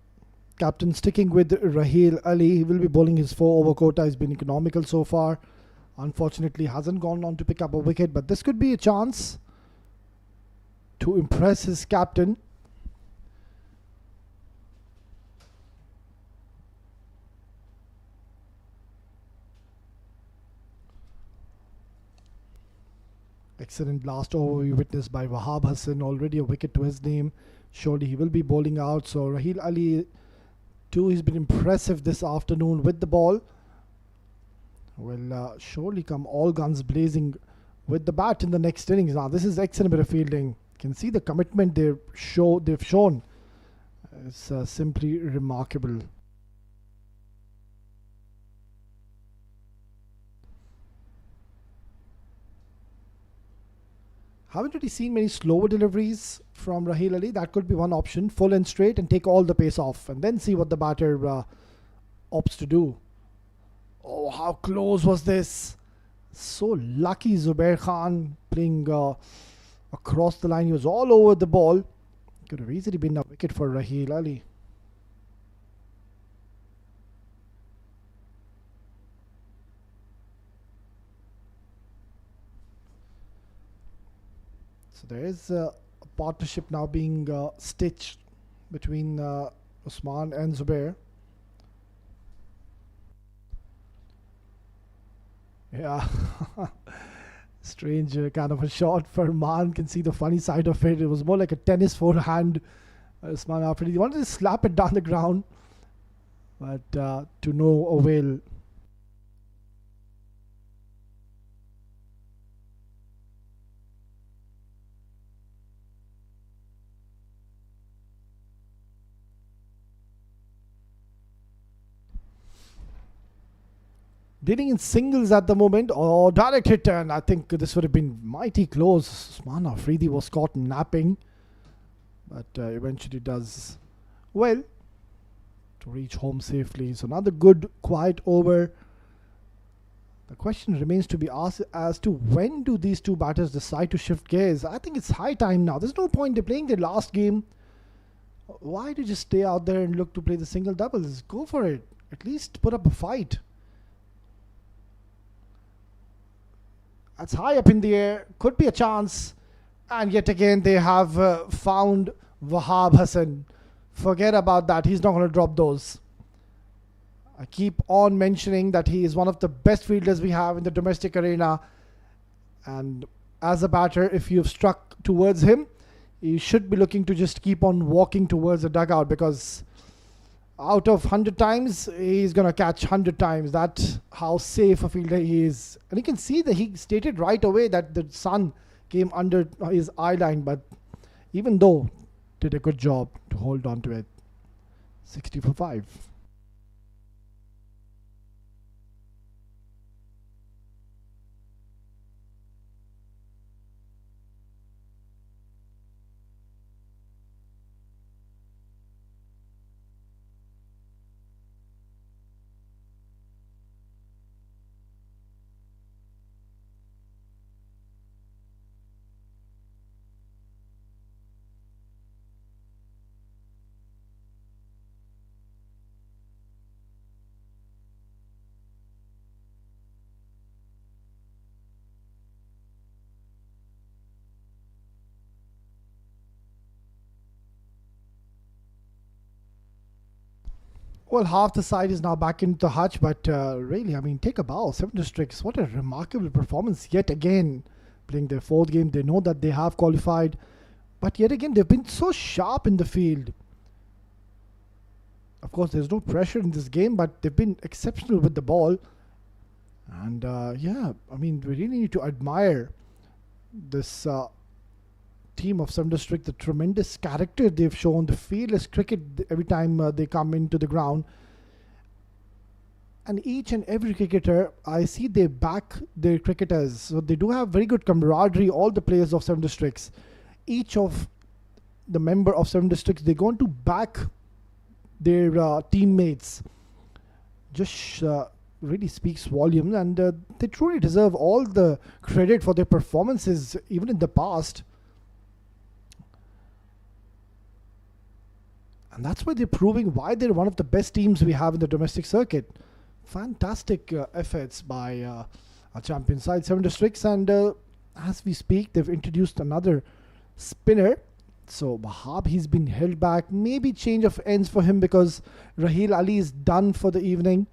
captain sticking with Raheel Ali. He will be bowling his 4 over quota. He's been economical so far. Unfortunately, hasn't gone on to pick up a wicket, but this could be a chance to impress his captain. Excellent last over we witnessed by Wahab Hassan. Already a wicket to his name. Surely he will be bowling out. So Raheel Ali too, he's been impressive this afternoon with the ball. Will surely come all guns blazing with the bat in the next innings. Now this is excellent bit of fielding. You can see the commitment they've shown. It's simply remarkable. Haven't really seen many slower deliveries from Raheel Ali. That could be one option. Full and straight and take all the pace off and then see what the batter opts to do. Oh, how close was this? So lucky Zubair Khan playing across the line. He was all over the ball. Could have easily been a wicket for Raheel Ali. So there is a partnership now being stitched between Usman and Zubair. Yeah, strange kind of a shot. Farman can see the funny side of it. It was more like a tennis forehand. Usman Afridi, he wanted to slap it down the ground, but to no avail. Dealing in singles at the moment. Oh, direct hit, and I think this would have been mighty close. Usman Afridi was caught napping, but eventually does well to reach home safely. So another good, quiet over. The question remains to be asked as to when do these two batters decide to shift gears. I think it's high time now. There's no point. They're playing their last game. Why do you just stay out there and look to play the single doubles? Go for it. At least put up a fight. That's high up in the air. Could be a chance. And yet again, they have found Wahab Hassan. Forget about that. He's not going to drop those. I keep on mentioning that he is one of the best fielders we have in the domestic arena. And as a batter, if you've struck towards him, you should be looking to just keep on walking towards the dugout, because out of 100 times, he's going to catch 100 times. That's how safe a fielder he is. And you can see that he stated right away that the sun came under his eye line, but even though, did a good job to hold on to it. 60 for 5. Well, half the side is now back into the hutch, but really, I mean, take a bow. 7 districts. What a remarkable performance yet again. Playing their 4th game, they know that they have qualified, but yet again, they've been so sharp in the field. Of course, there's no pressure in this game, but they've been exceptional with the ball. And yeah, I mean, we really need to admire this team of 7 district, the tremendous character they've shown, the fearless cricket every time they come into the ground. And each and every cricketer, I see they back their cricketers. So they do have very good camaraderie, all the players of 7 districts. Each of the member of 7 districts, they're going to back their teammates. Just really speaks volumes, and they truly deserve all the credit for their performances, even in the past. And that's why they're proving why they're one of the best teams we have in the domestic circuit. Fantastic efforts by our champion side, 7 districts. And as we speak, they've introduced another spinner. So Wahab, he's been held back. Maybe change of ends for him because Raheel Ali is done for the evening.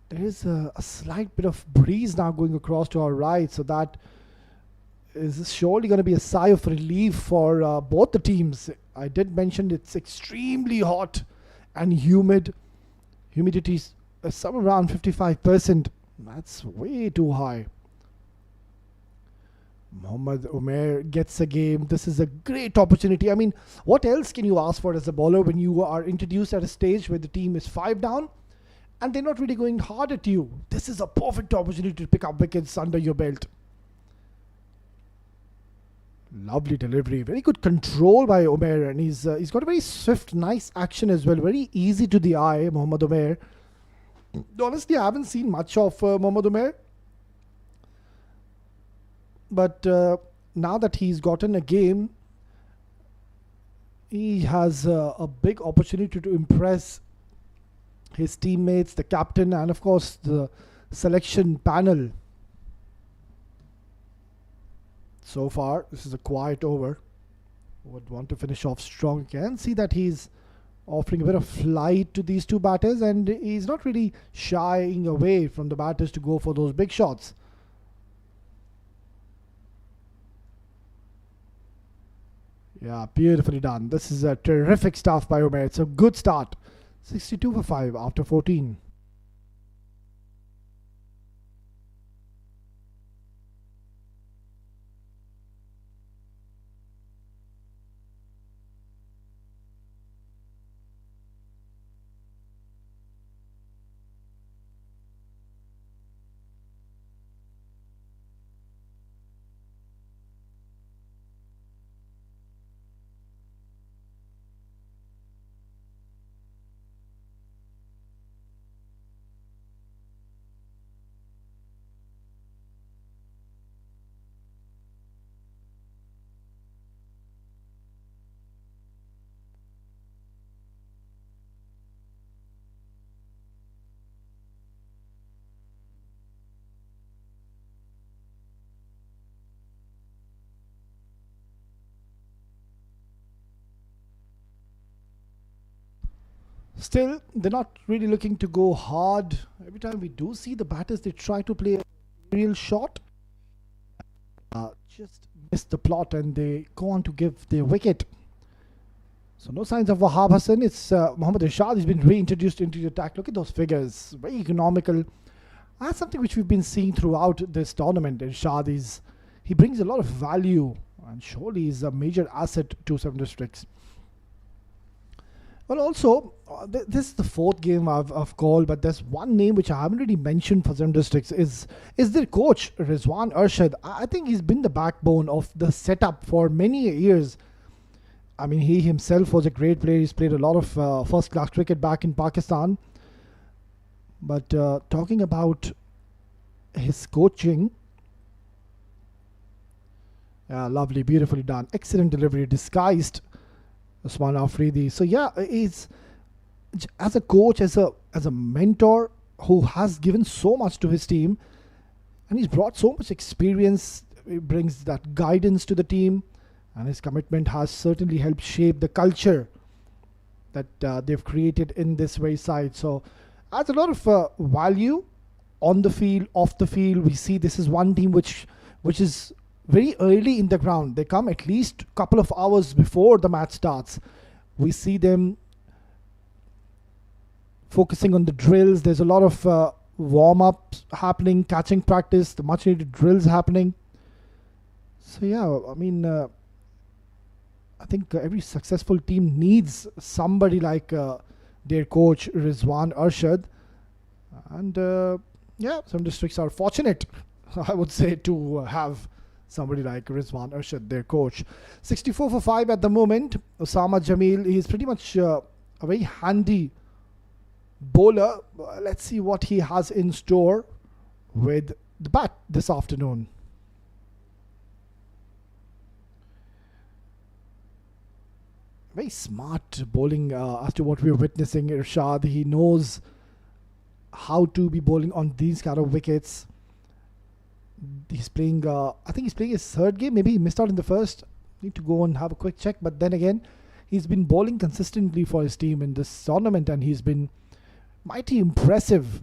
There is a slight bit of breeze now going across to our right. So that is surely going to be a sigh of relief for both the teams. I did mention it's extremely hot and humid. Humidity is somewhere around 55%. That's way too high. Mohammad Umair gets a game. This is a great opportunity. I mean, what else can you ask for as a bowler when you are introduced at a stage where the team is 5 down and they're not really going hard at you? This is a perfect opportunity to pick up wickets under your belt. Lovely delivery, very good control by Umair, and he's got a very swift, nice action as well. Very easy to the eye, Mohammad Umair. Honestly, I haven't seen much of Mohammad Umair, but now that he's gotten a game, he has a big opportunity to impress his teammates, the captain, and of course the selection panel. So far, this is a quiet over. Would want to finish off strong. You can see that he's offering a bit of flight to these two batters, and he's not really shying away from the batters to go for those big shots. Yeah, beautifully done. This is a terrific stuff by Umair. It's a good start. 62 for 5 after 14. Still, they're not really looking to go hard. Every time we do see the batters, they try to play a real shot. Just miss the plot and they go on to give their wicket. So no signs of Wahab Hassan. It's Mohammad Irshad. He's been reintroduced into the attack. Look at those figures. Very economical. That's something which we've been seeing throughout this tournament. Irshad he brings a lot of value and surely is a major asset to 7 districts. Well, also, this is the 4th game I've called, but there's one name which I haven't really mentioned for 7 districts is their coach, Rizwan Arshad. I think he's been the backbone of the setup for many years. I mean, he himself was a great player. He's played a lot of first-class cricket back in Pakistan. But talking about his coaching, lovely, beautifully done. Excellent delivery, disguised Usman Afridi. So yeah, he's as a coach, as a mentor who has given so much to his team, and he's brought so much experience. He brings that guidance to the team, and his commitment has certainly helped shape the culture that they've created in this very side. So adds a lot of value on the field, off the field. We see this is one team which is very early in the ground. They come at least a couple of hours before the match starts. We see them focusing on the drills. There's a lot of warm-ups happening, catching practice, the much-needed drills happening. So yeah, I mean, I think every successful team needs somebody like their coach Rizwan Arshad. And yeah, some districts are fortunate, I would say, to have somebody like Rizwan Arshad, their coach. 64 for 5 at the moment. Osama Jamil, he's pretty much a very handy bowler. Let's see what he has in store with the bat this afternoon. very smart bowling as to what we're witnessing. Irshad, he knows how to be bowling on these kind of wickets. He's playing, I think he's playing his third game. Maybe he missed out in the first. Need to go and have a quick check. But then again, he's been bowling consistently for his team in this tournament, and he's been mighty impressive.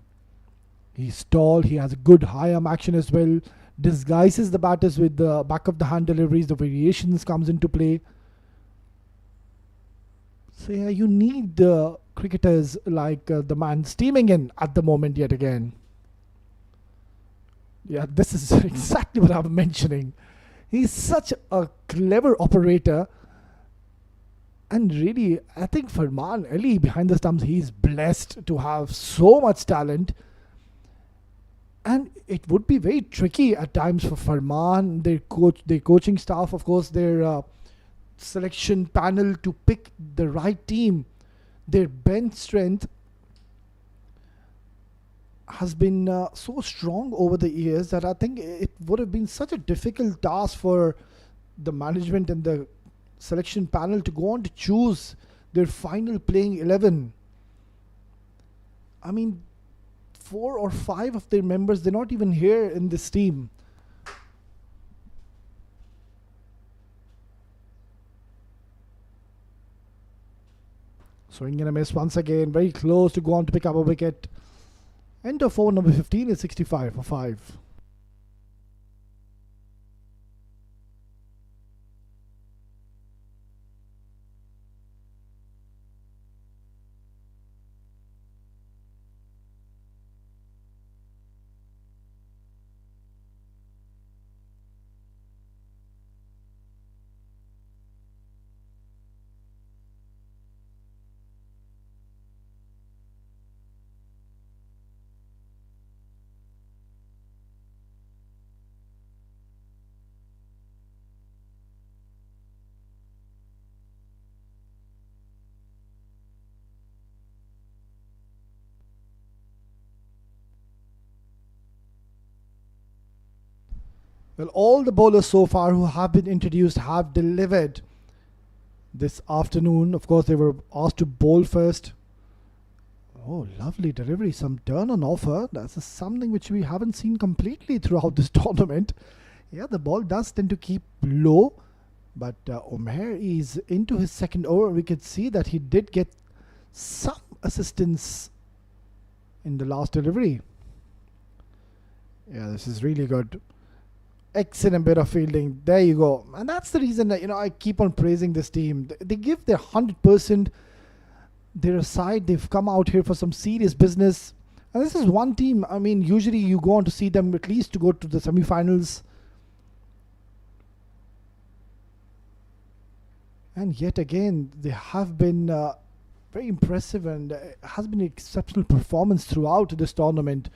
He's tall, he has a good high arm action as well, disguises the batters with the back of the hand deliveries, the variations comes into play. So yeah, you need cricketers like the man steaming in at the moment yet again. Yeah, this is exactly what I'm mentioning. He's such a clever operator. And really, I think Farman Ali behind the stumps, he's blessed to have so much talent. And it would be very tricky at times for Farman, their coaching staff, of course, their selection panel to pick the right team. Their bench strength has been so strong over the years that I think it would have been such a difficult task for the management and the selection panel to go on to choose their final playing 11. I mean, 4 or 5 of their members, they're not even here in this team. Swing and a miss once again, very close to go on to pick up a wicket. Enter for number 15 is 65 for 5. Well, all the bowlers so far who have been introduced have delivered this afternoon. Of course, they were asked to bowl first. Oh, lovely delivery. Some turn on offer. That's something which we haven't seen completely throughout this tournament. Yeah, the ball does tend to keep low. But Omer is into his second over. We could see that he did get some assistance in the last delivery. Yeah, this is really good. Excellent bit of fielding. There you go. And that's the reason that, I keep on praising this team. They give their 100%. They're aside. They've come out here for some serious business. And this is one team, I mean, usually you go on to see them at least to go to the semi-finals. And yet again, they have been very impressive, and has been an exceptional performance throughout this tournament.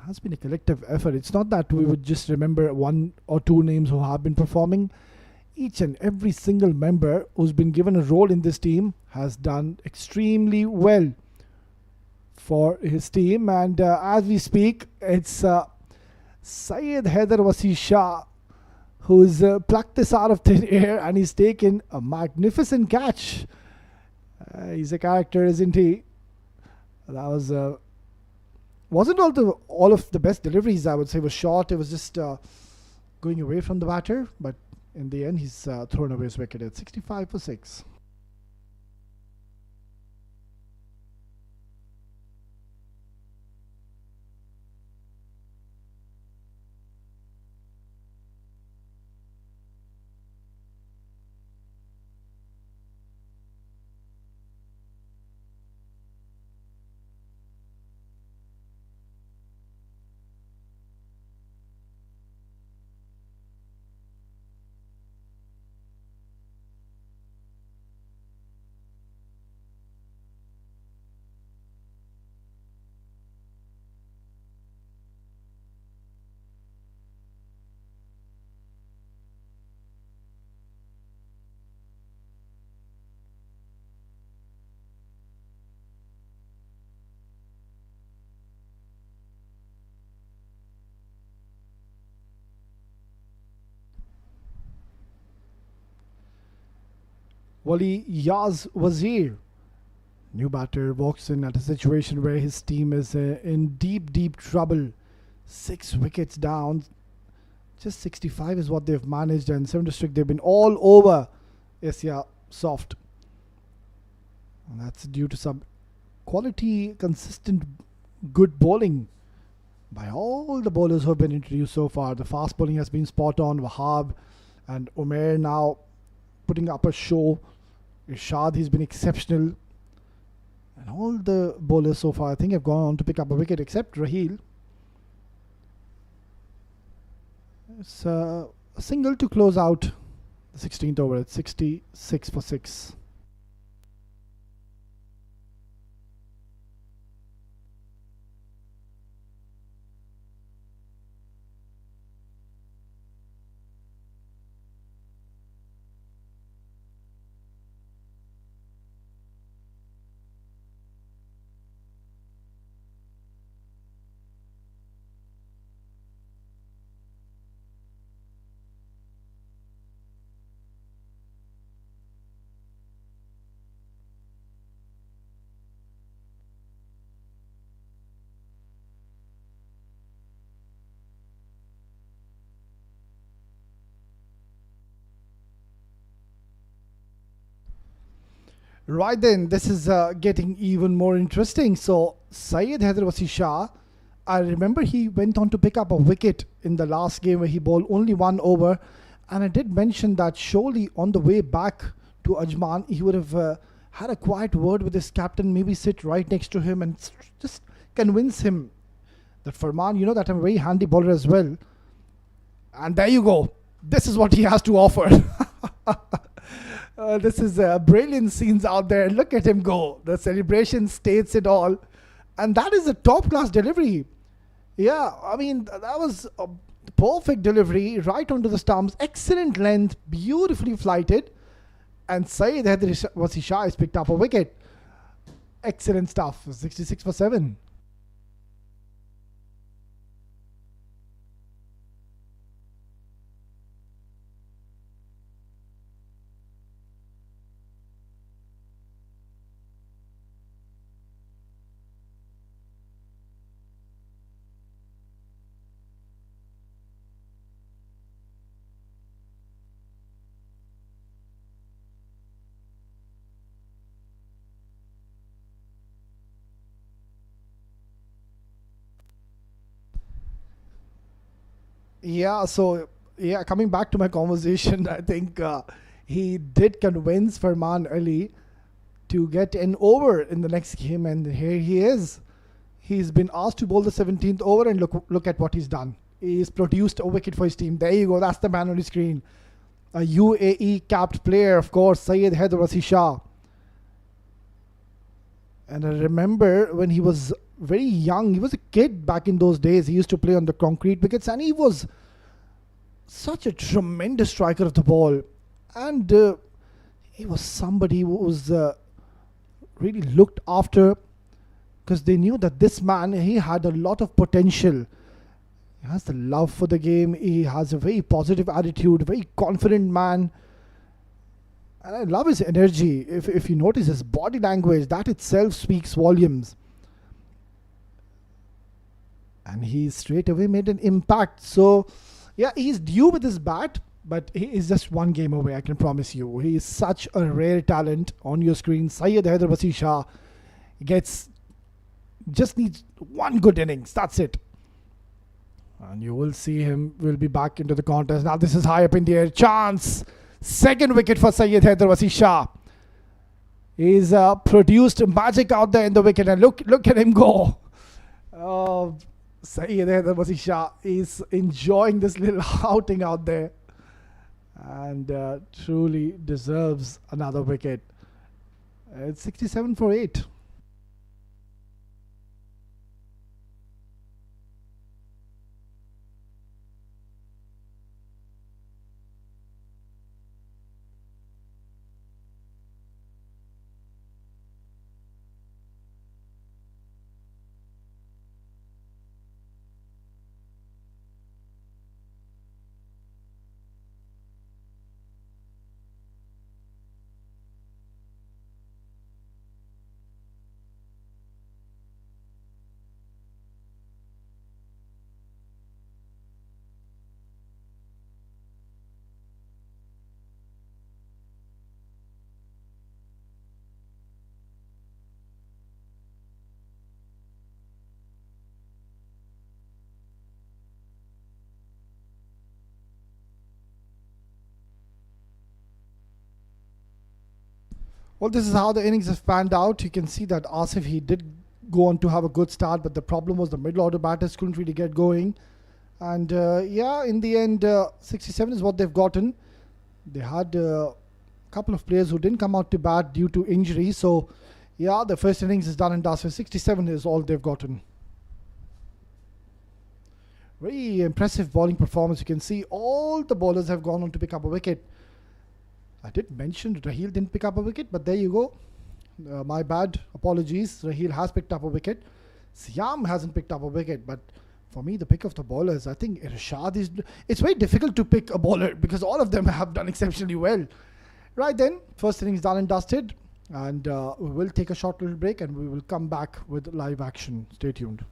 Has been a collective effort. It's not that we would just remember 1 or 2 names who have been performing. Each and every single member who's been given a role in this team has done extremely well for his team. And as we speak, it's Syed Haider Wasi Shah who's plucked this out of thin air, and he's taken a magnificent catch. He's a character, isn't he? That was wasn't all of the best deliveries, I would say, was short. It was just going away from the batter, but in the end, he's thrown away his wicket at 65 for 6. Wali Yaz Wazir, new batter, walks in at a situation where his team is in deep, deep trouble. 6 wickets down. Just 65 is what they've managed, and 7 district they've been all over Esyasoft. And that's due to some quality, consistent, good bowling by all the bowlers who have been introduced so far. The fast bowling has been spot on. Wahab and Umair now putting up a show. Irshad, he's been exceptional. And all the bowlers so far, I think, have gone on to pick up a wicket except Raheel. It's a single to close out the 16th over at 66 for 6. Right then, this is getting even more interesting. So, Syed Hyderabadi Shah, I remember he went on to pick up a wicket in the last game where he bowled only 1 over. And I did mention that surely on the way back to Ajman, he would have had a quiet word with his captain, maybe sit right next to him and just convince him that Farman, you know that I'm a very handy bowler as well. And there you go. This is what he has to offer. This is brilliant scenes out there. Look at him go. The celebration states it all. And that is a top class delivery. Yeah, I mean, that was a perfect delivery right onto the stumps. Excellent length, beautifully flighted. And Syed Hyderabadi Shah has picked up a wicket. Excellent stuff. 66 for 7. Yeah, so yeah, coming back to my conversation, I think he did convince Farman Ali to get an over in the next game, and here he is. He's been asked to bowl the 17th over, and look at what he's done. He's produced a wicket for his team. There you go. That's the man on the screen. A UAE capped player, of course, Syed Hyderabadi Shah. And I remember when he was very young, he was a kid back in those days. He used to play on the concrete wickets, and he was such a tremendous striker of the ball. And he was somebody who was really looked after, because they knew that this man, he had a lot of potential. He has the love for the game. He has a very positive attitude, very confident man. And I love his energy. If you notice his body language, that itself speaks volumes. And he straight away made an impact. So, yeah, he's due with his bat, but he is just one game away, I can promise you. He is such a rare talent on your screen. Syed Hyderabadi Shah just needs one good innings. That's it. And you will see him will be back into the contest. Now this is high up in the air. Chance. Second wicket for Syed Hyderabadi Shah. He's produced magic out there in the wicket, and look at him go. Syed Hyderabadi Shah is enjoying this little outing out there, and truly deserves another wicket. It's 67 for 8. Well, this is how the innings have panned out. You can see that Asif, he did go on to have a good start, but the problem was the middle order batters couldn't really get going. And yeah, in the end, 67 is what they've gotten. They had a couple of players who didn't come out to bat due to injury. So yeah, the first innings is done and dusted. 67 is all they've gotten. Very impressive bowling performance. You can see all the bowlers have gone on to pick up a wicket. I did mention Raheel didn't pick up a wicket, but there you go. My bad. Apologies. Raheel has picked up a wicket. Siam hasn't picked up a wicket, but for me, the pick of the bowlers, I think Irshad is... It's very difficult to pick a bowler because all of them have done exceptionally well. Right then, first innings done and dusted. And we will take a short little break and we will come back with live action. Stay tuned.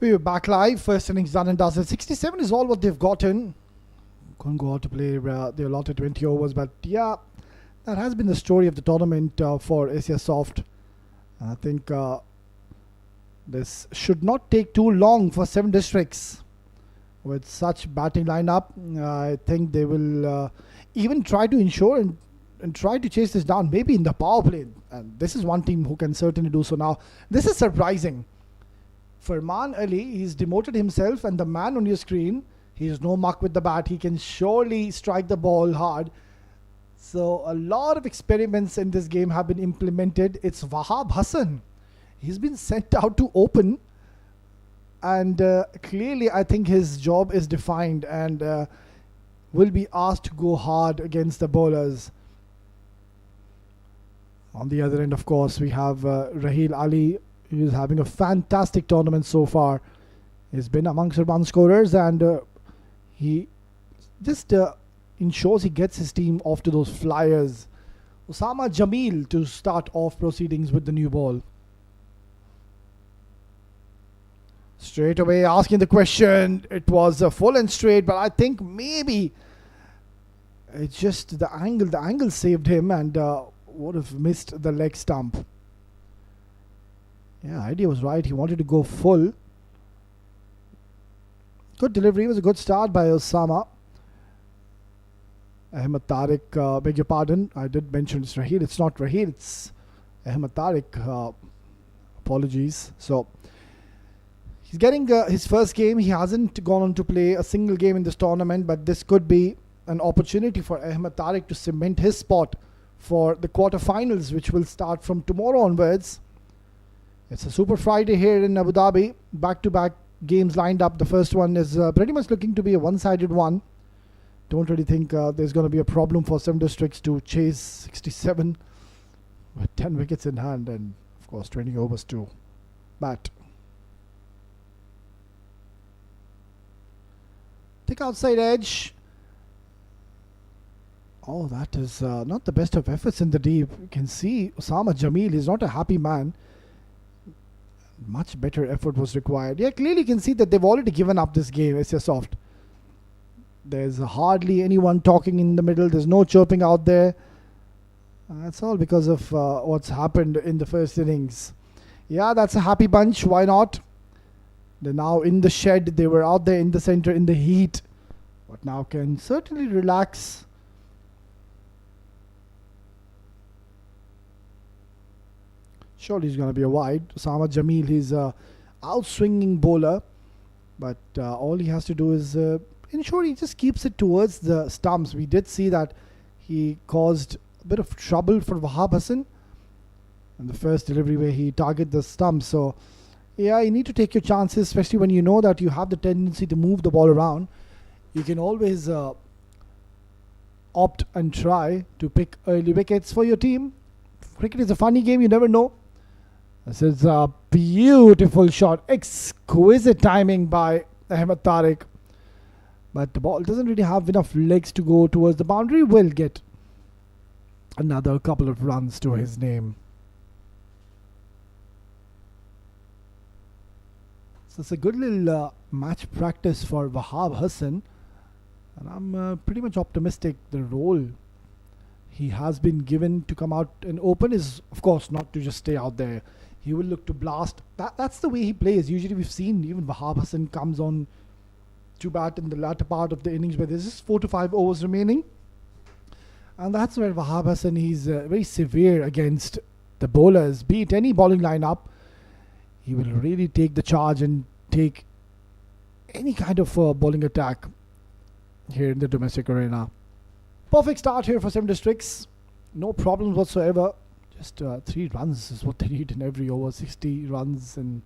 We're back live. First innings done and dusted. 67 is all what they've gotten. Couldn't go out to play the allotted 20 overs, but yeah, that has been the story of the tournament for Esyasoft. I think this should not take too long for 7 districts. With such batting lineup, I think they will even try to ensure and try to chase this down, maybe in the power play. And this is one team who can certainly do so now. This is surprising. Farman Ali, he's demoted himself, and the man on your screen, he's no muck with the bat. He can surely strike the ball hard. So a lot of experiments in this game have been implemented. It's Wahab Hassan. He's been sent out to open, and clearly I think his job is defined and will be asked to go hard against the bowlers. On the other end, of course, we have Raheel Ali, who is having a fantastic tournament so far. He's been amongst the run scorers, and he just ensures he gets his team off to those flyers. Osama Jamil to start off proceedings with the new ball. Straight away asking the question. It was full and straight, but I think maybe it's just the angle. The angle saved him, and would have missed the leg stump. Yeah, idea was right. He wanted to go full. Good delivery. It was a good start by Osama. Ahmed Tariq, beg your pardon. I did mention it's Raheel. It's not Raheel. It's Ahmed Tariq. Apologies. So he's getting his first game. He hasn't gone on to play a single game in this tournament, but this could be an opportunity for Ahmed Tariq to cement his spot for the quarterfinals, which will start from tomorrow onwards. It's a Super Friday here in Abu Dhabi. Back-to-back games lined up. The first one is pretty much looking to be a one-sided one. Don't really think there's going to be a problem for 7 districts to chase 67 with 10 wickets in hand and, of course, 20 overs to bat. Take outside edge. Oh, that is not the best of efforts in the deep. You can see Osama Jamil is not a happy man. Much better effort was required. Yeah, clearly you can see that they've already given up this game. Esyasoft. There's hardly anyone talking in the middle. There's no chirping out there. That's all because of what's happened in the first innings. Yeah, that's a happy bunch. Why not? They're now in the shed. They were out there in the center in the heat, but now can certainly relax. Surely he's going to be a wide. Osama Jamil, he's a out-swinging bowler, but all he has to do is ensure he just keeps it towards the stumps. We did see that he caused a bit of trouble for Wahab Hassan in the first delivery where he targeted the stumps. So yeah, you need to take your chances, especially when you know that you have the tendency to move the ball around. You can always opt and try to pick early wickets for your team. Cricket is a funny game, you never know. This is a beautiful shot. Exquisite timing by Ahmed Tariq. But the ball doesn't really have enough legs to go towards the boundary. Will get another couple of runs to his name. So it's a good little match practice for Wahab Hassan. And I'm pretty much optimistic the role he has been given to come out and open is, of course, not to just stay out there. He will look to blast. That's the way he plays. Usually we've seen even Wahab Hassan comes on to bat in the latter part of the innings where there's just 4 to 5 overs remaining. And that's where Wahab Hassan, he's very severe against the bowlers. Be it any bowling lineup, he will really take the charge and take any kind of bowling attack here in the domestic arena. Perfect start here for 7 districts. No problems whatsoever. Just 3 runs is what they need in every over. 60 runs and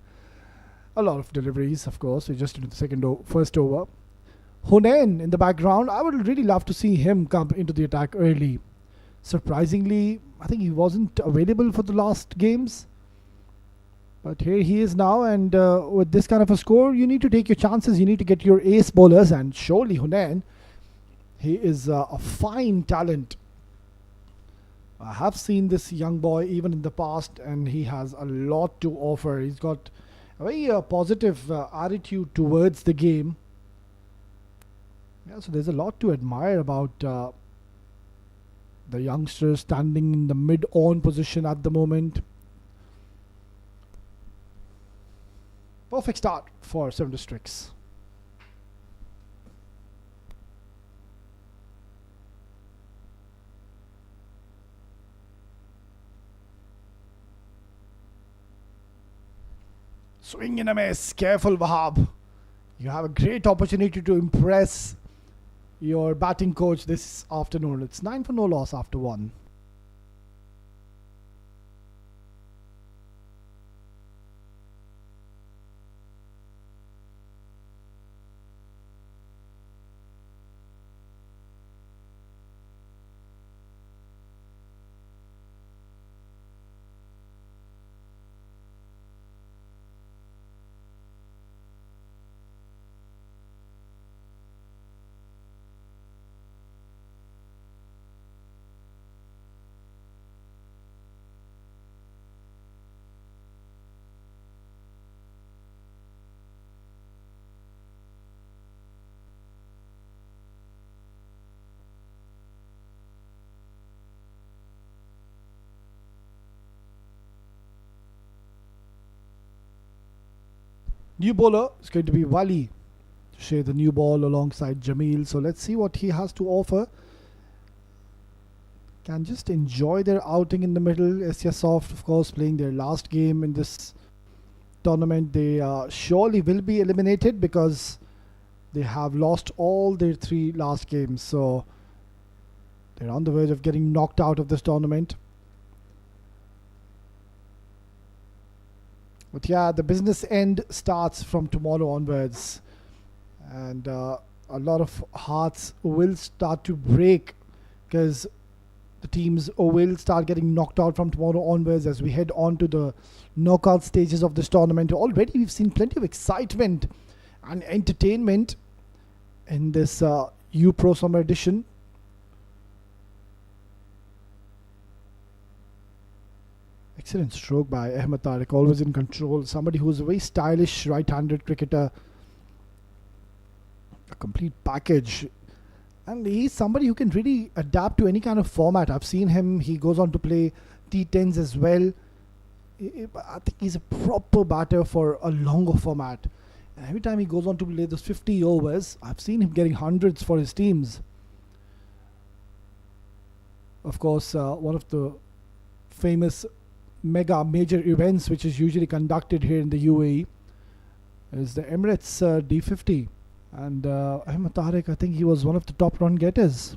a lot of deliveries, of course. We just into the first over. Hunain in the background. I would really love to see him come into the attack early. Surprisingly, I think he wasn't available for the last games. But here he is now, and with this kind of a score, you need to take your chances. You need to get your ace bowlers, and surely Hunain, he is a fine talent. I have seen this young boy even in the past, and he has a lot to offer. He's got A very positive attitude towards the game. Yeah, so there's a lot to admire about the youngster standing in the mid-on position at the moment. Perfect start for Seven Districts. Swing and a miss. Careful, Wahab. You have a great opportunity to impress your batting coach this afternoon. It's 9 for no loss after 1. New bowler is going to be Wali to share the new ball alongside Jamil. So let's see what he has to offer. Can just enjoy their outing in the middle. Esyasoft, of course, playing their last game in this tournament. They surely will be eliminated because they have lost all their 3 last games. So they're on the verge of getting knocked out of this tournament. But yeah, the business end starts from tomorrow onwards, and a lot of hearts will start to break because the teams will start getting knocked out from tomorrow onwards as we head on to the knockout stages of this tournament. Already we've seen plenty of excitement and entertainment in this UPRO Summer Edition. Excellent stroke by Ahmed Tariq, always in control. Somebody who's a very stylish right-handed cricketer. A complete package. And he's somebody who can really adapt to any kind of format. I've seen him, he goes on to play T10s as well. I think he's a proper batter for a longer format. And every time he goes on to play those 50 overs, I've seen him getting hundreds for his teams. Of course, one of the famous major events which is usually conducted here in the UAE is the Emirates D50, and Ahmed Tariq, I think he was one of the top run getters.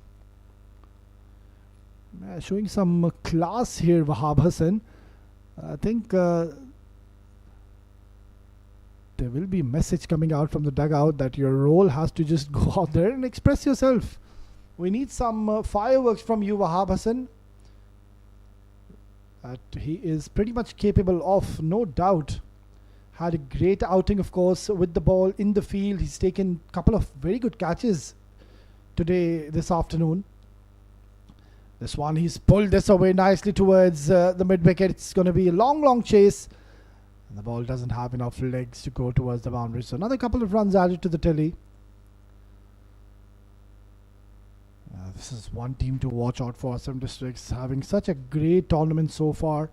Showing some class here, Wahab Hassan. I think there will be a message coming out from the dugout that your role has to just go out there and express yourself. We need some fireworks from you, Wahab Hassan. He is pretty much capable of, no doubt. Had a great outing, of course, with the ball in the field. He's taken a couple of very good catches this afternoon. This one, he's pulled this away nicely towards the mid-wicket. It's going to be a long chase. And the ball doesn't have enough legs to go towards the boundary. So another couple of runs added to the tally. This is one team to watch out for. Seven Districts having such a great tournament so far.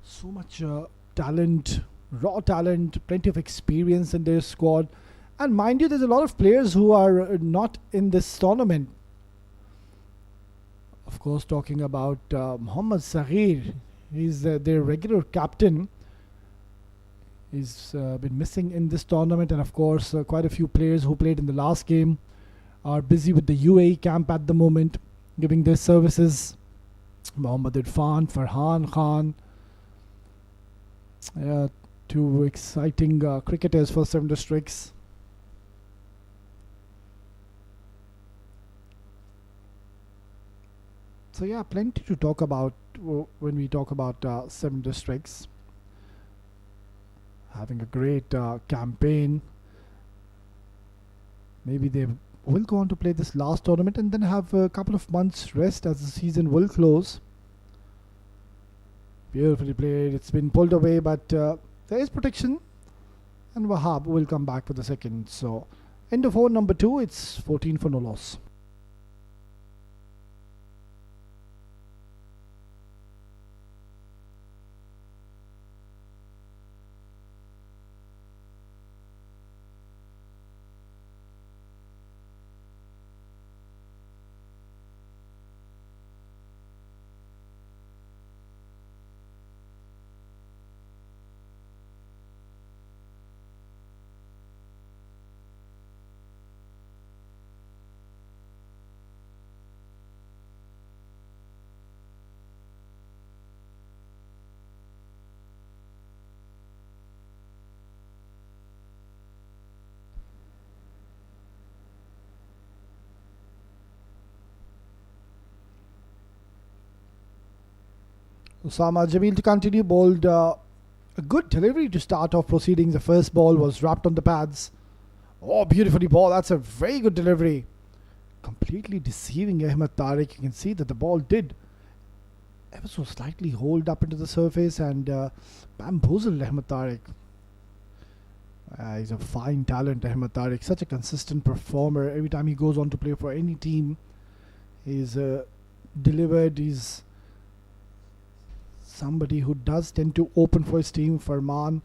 So much talent, raw talent, plenty of experience in their squad. And mind you, there's a lot of players who are not in this tournament. Of course, talking about Mohammad Saghir. He's their regular captain. He's been missing in this tournament. And of course, quite a few players who played in the last game are busy with the UAE camp at the moment, giving their services. Mohammad Irfan, Farhan Khan. Two exciting cricketers for Seven Districts. So yeah, plenty to talk about when we talk about Seven Districts. Having a great campaign. Maybe they will go on to play this last tournament and then have a couple of months rest as the season will close. Beautifully played. It's been pulled away, but There is protection, and Wahab will come back for the second. So, end of over number 2, it's 14 for no loss. Osama Jamil to continue, bowled a good delivery to start off proceedings. The first ball was wrapped on the pads. Oh, beautifully ball. That's a very good delivery. Completely deceiving Ahmed Tariq. You can see that the ball did ever so slightly hold up into the surface and bamboozled Ahmed Tariq. He's a fine talent, Ahmed Tariq. Such a consistent performer. Every time he goes on to play for any team, he's delivered. He's somebody who does tend to open for his team. Farman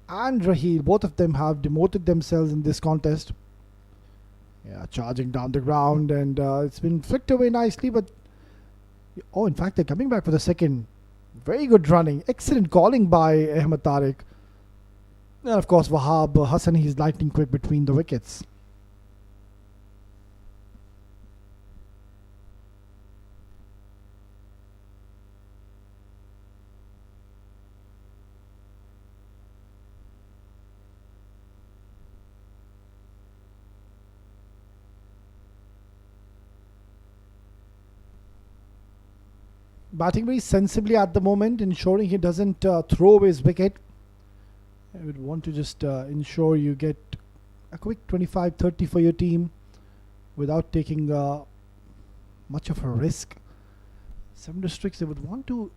and Raheel, both of them have demoted themselves in this contest. Yeah, charging down the ground, and it's been flicked away nicely, but in fact they're coming back for the second. Very good running, excellent calling by Ahmed Tariq. And of course Wahab Hassani is lightning quick between the wickets. Batting very sensibly at the moment, ensuring he doesn't throw away his wicket. I would want to just ensure you get a quick 25-30 for your team without taking much of a risk. 7 districts, they would want to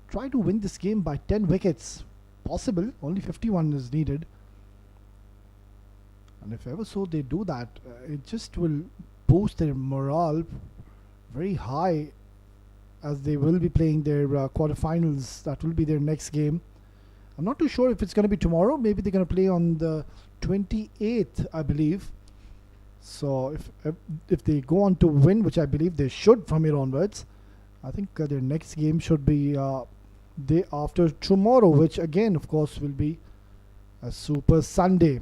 try to win this game by 10 wickets. Possible, only 51 is needed. And if ever so they do that, it just will boost their morale very high, as they will be playing their quarterfinals. That will be their next game. I'm not too sure if it's going to be tomorrow. Maybe they're going to play on the 28th, I believe. So if they go on to win, which I believe they should from here onwards, I think their next game should be day after tomorrow, which again, of course, will be a Super Sunday.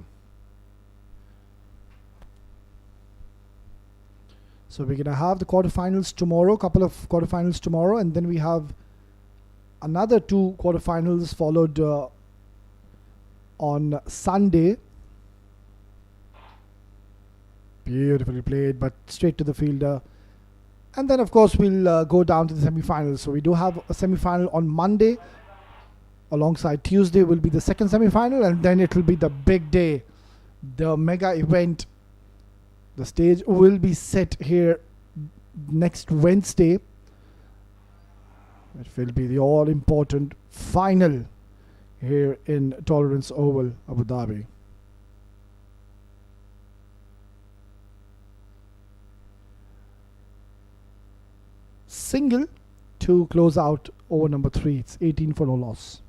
So we're going to have the quarterfinals tomorrow, couple of quarterfinals tomorrow, and then we have another 2 quarterfinals followed on Sunday. Beautifully played, but straight to the fielder. And then of course we'll go down to the semi-finals. So we do have a semi-final on Monday. Alongside Tuesday will be the second semi-final, and then it will be the big day, the mega event. The stage will be set here next Wednesday. It will be the all-important final here in Tolerance Oval, Abu Dhabi. Single to close out over number 3. It's 18 for no loss.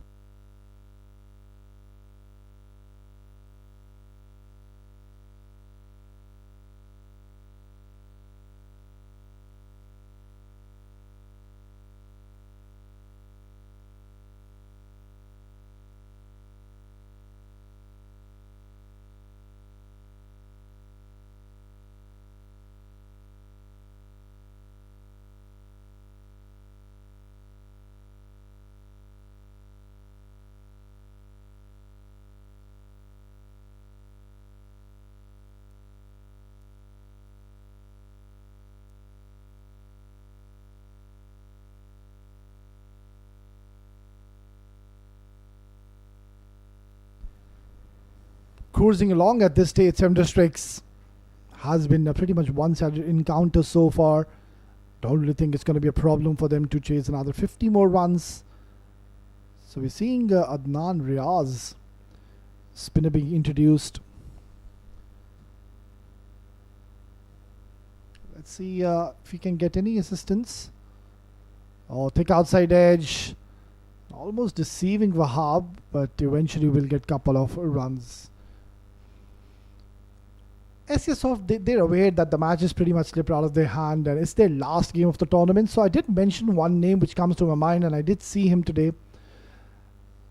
Cruising along at this stage, 7 districts has been a pretty much one-sided encounter so far. Don't really think it's going to be a problem for them to chase another 50 more runs. So we're seeing Adnan Riaz, spinner, being introduced. Let's see if he can get any assistance. Oh, thick outside edge. Almost deceiving Wahab, but eventually will get couple of runs. Esyasoft, they're aware that the match is pretty much slipped out of their hand and it's their last game of the tournament. So I did mention one name which comes to my mind, and I did see him today.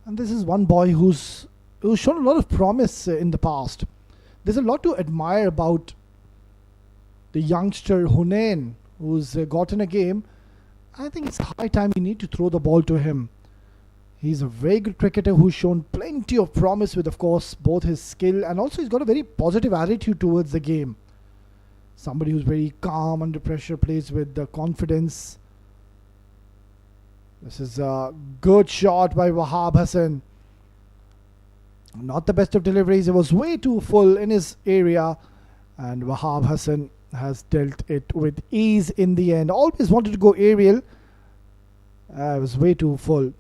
And this is one boy who's shown a lot of promise in the past. There's a lot to admire about the youngster Hunain, who's gotten a game. I think it's high time we need to throw the ball to him. He's a very good cricketer who's shown plenty of promise with, of course, both his skill and also he's got a very positive attitude towards the game. Somebody who's very calm under pressure, plays with confidence. This is a good shot by Wahab Hassan. Not the best of deliveries. It was way too full in his area, and Wahab Hassan has dealt it with ease in the end. Always wanted to go aerial. It was way too full.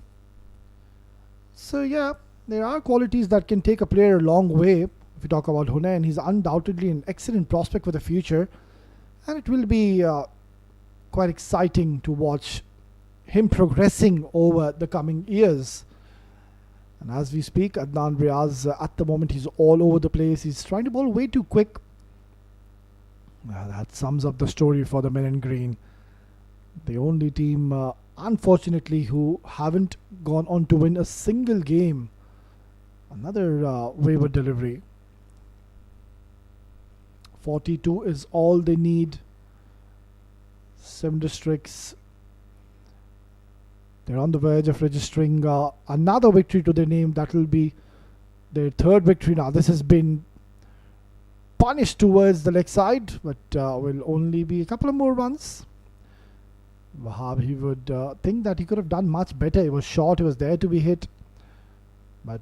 So yeah, there are qualities that can take a player a long way. If we talk about Hunain, he's undoubtedly an excellent prospect for the future, and it will be quite exciting to watch him progressing over the coming years. And as we speak, Adnan Riaz, at the moment, he's all over the place. He's trying to bowl way too quick. That sums up the story for the men in green. The only team, unfortunately, who haven't gone on to win a single game. Another wayward delivery. 42 is all they need. 7 districts. They're on the verge of registering another victory to their name. That will be their 3rd victory now. This has been punished towards the leg side, but will only be a couple of more runs. Wahab, he would think that he could have done much better. It was short, it was there to be hit, but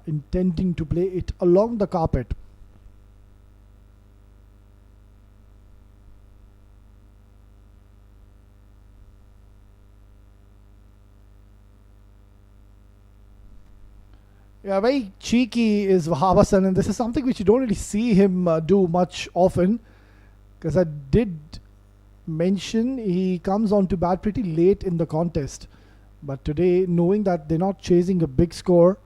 intending to play it along the carpet. Yeah, very cheeky is Wahab Hassan, and this is something which you don't really see him do much often, because I did mention he comes on to bat pretty late in the contest. But today, knowing that they're not chasing a big score,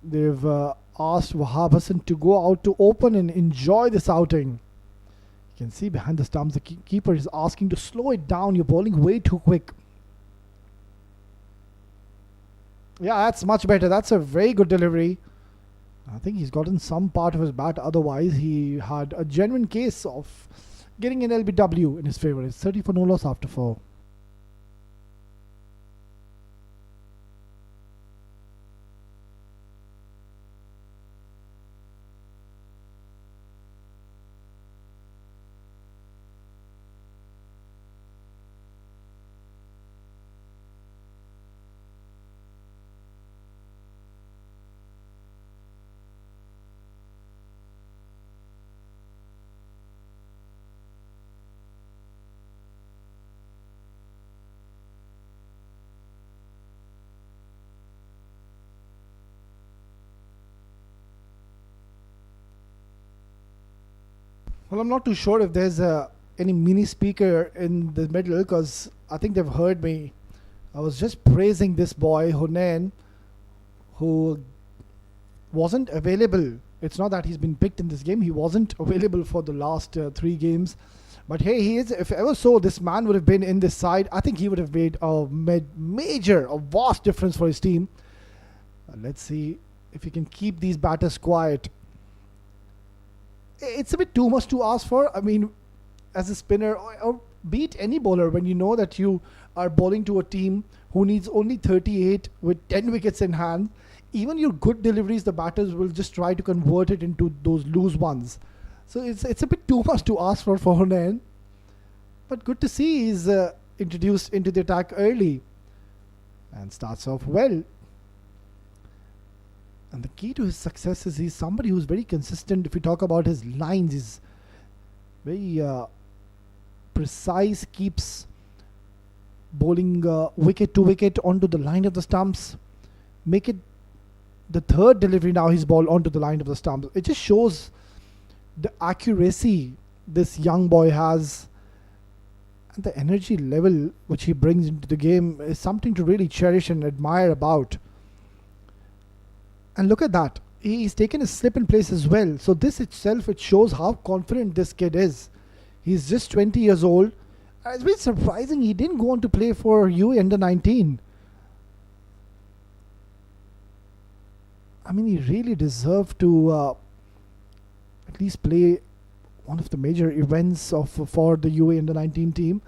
they've asked Wahab Hassan to go out to open and enjoy this outing. You can see behind the stumps, the keeper is asking to slow it down. You're bowling way too quick. Yeah, that's much better. That's a very good delivery. I think he's gotten some part of his bat. Otherwise, he had a genuine case of getting an LBW in his favour. It's 30 for no loss after 4. Well, I'm not too sure if there's any mini speaker in the middle, because I think they've heard me. I was just praising this boy, Hunain, who wasn't available. It's not that he's been picked in this game. He wasn't available for the last 3 games. But hey, he is. If ever so, this man would have been in this side. I think he would have made a vast difference for his team. Let's see if he can keep these batters quiet. It's a bit too much to ask for. I mean, as a spinner, or beat any bowler, when you know that you are bowling to a team who needs only 38 with 10 wickets in hand, even your good deliveries, the batters will just try to convert it into those loose ones. So it's a bit too much to ask for Hunain. But good to see he's introduced into the attack early and starts off well. And the key to his success is he's somebody who's very consistent. If we talk about his lines, he's very precise, keeps bowling wicket to wicket onto the line of the stumps. make it the third delivery. Now he's ball onto the line of the stump. It just shows the accuracy this young boy has, and the energy level which he brings into the game is something to really cherish and admire about. And look at that, he's taken a slip in place as well. So this itself, it shows how confident this kid is. He's just 20 years old. And it's been surprising he didn't go on to play for UAE under 19. I mean, he really deserved to at least play one of the major events for the UAE under 19 team.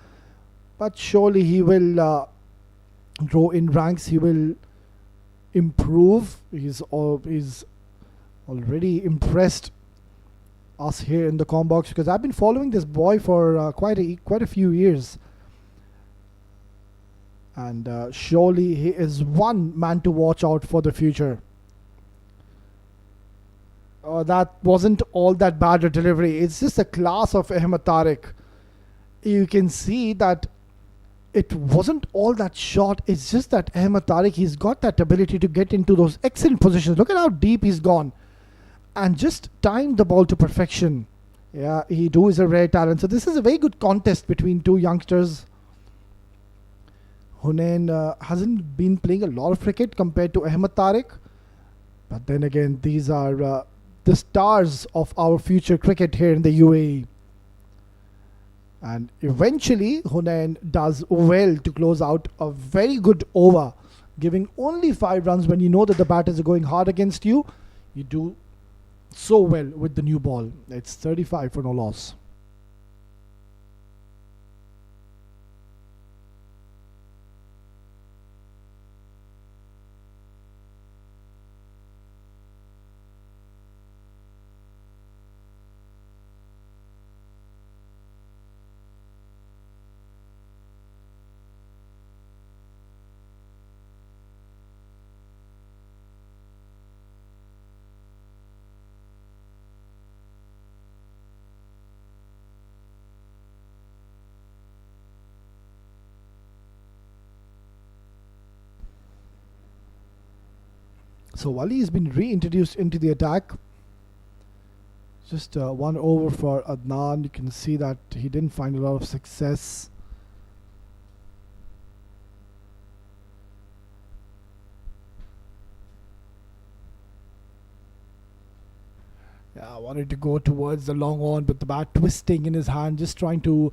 But surely he will grow in ranks. He will improve. He's already impressed us here in the Combox, because I've been following this boy for quite a few years, and surely he is one man to watch out for the future. That wasn't all that bad a delivery. It's just a class of Ahmed Tariq. You can see that it wasn't all that short. It's just that Ahmed Tariq, he's got that ability to get into those excellent positions. Look at how deep he's gone and just timed the ball to perfection. Yeah, he too is a rare talent. So this is a very good contest between two youngsters. Hunain hasn't been playing a lot of cricket compared to Ahmed Tariq, but then again, these are the stars of our future cricket here in the UAE. And eventually, Hunain does well to close out a very good over, giving only 5 runs. When you know that the batters are going hard against you, you do so well with the new ball. It's 35 for no loss. So Wali has been reintroduced into the attack. Just one over for Adnan. You can see that he didn't find a lot of success. Yeah, I wanted to go towards the long on, but the bat twisting in his hand, just trying to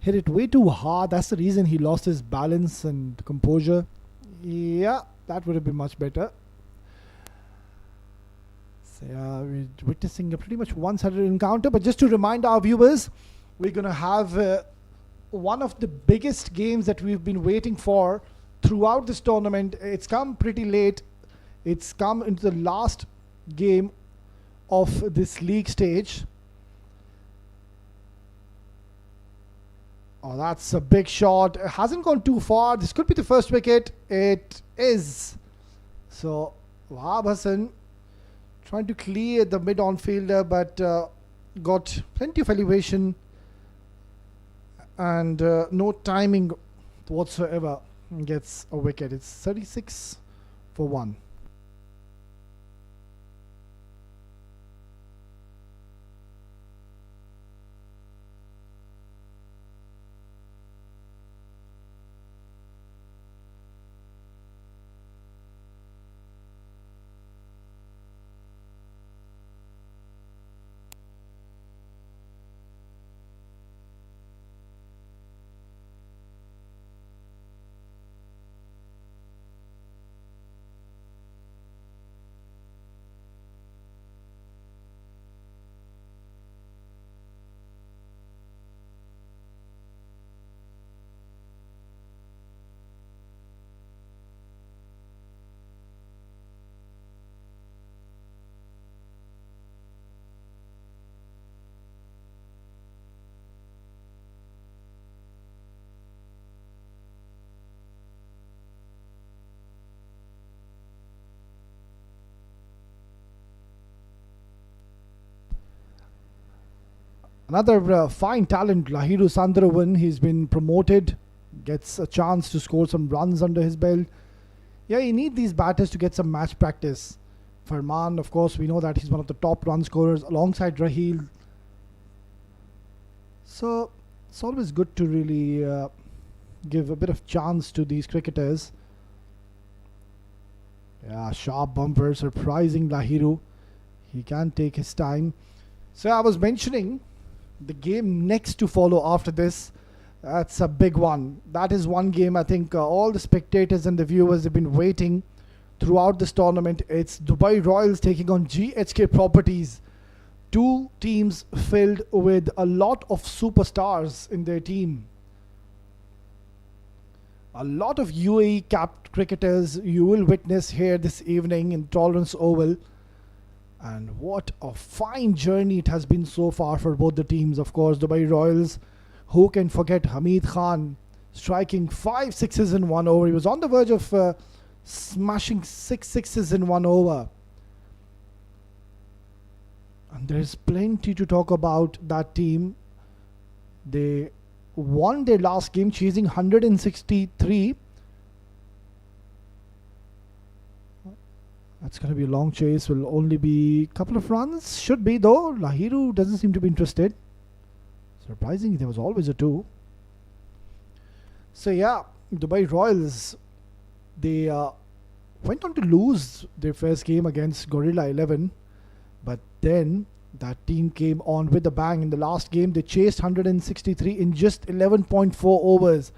hit it way too hard. That's the reason he lost his balance and composure. Yeah, that would have been much better. So yeah, we're witnessing a pretty much one-sided encounter. But just to remind our viewers, we're going to have one of the biggest games that we've been waiting for throughout this tournament. It's come pretty late. It's come into the last game of this league stage. Oh, that's a big shot. It hasn't gone too far. This could be the first wicket. It is. So Wahab Hassan trying to clear the mid-on fielder, but got plenty of elevation and no timing whatsoever. Gets a wicket. It's 36 for 1. Another fine talent, Lahiru Sandaravan. He's been promoted, gets a chance to score some runs under his belt. Yeah, you need these batters to get some match practice. Farman, of course, we know that he's one of the top run scorers alongside Raheel. So it's always good to really give a bit of chance to these cricketers. Yeah, sharp bumper, surprising Lahiru. He can take his time. So I was mentioning the game next to follow after this. That's a big one. That is one game I think all the spectators and the viewers have been waiting throughout this tournament. It's Dubai Royals taking on GHK Properties. Two teams filled with a lot of superstars in their team. A lot of UAE capped cricketers you will witness here this evening in Tolerance Oval. And what a fine journey it has been so far for both the teams. Of course, Dubai Royals, who can forget Hamid Khan striking 5 sixes in 1 over. He was on the verge of smashing 6 sixes in 1 over. And there's plenty to talk about that team. They won their last game chasing 163. That's going to be a long chase. Will only be a couple of runs. Should be though. Lahiru doesn't seem to be interested. Surprisingly, there was always a 2. So yeah, Dubai Royals, they went on to lose their first game against Gorilla 11. But then that team came on with a bang. In the last game, they chased 163 in just 11.4 overs.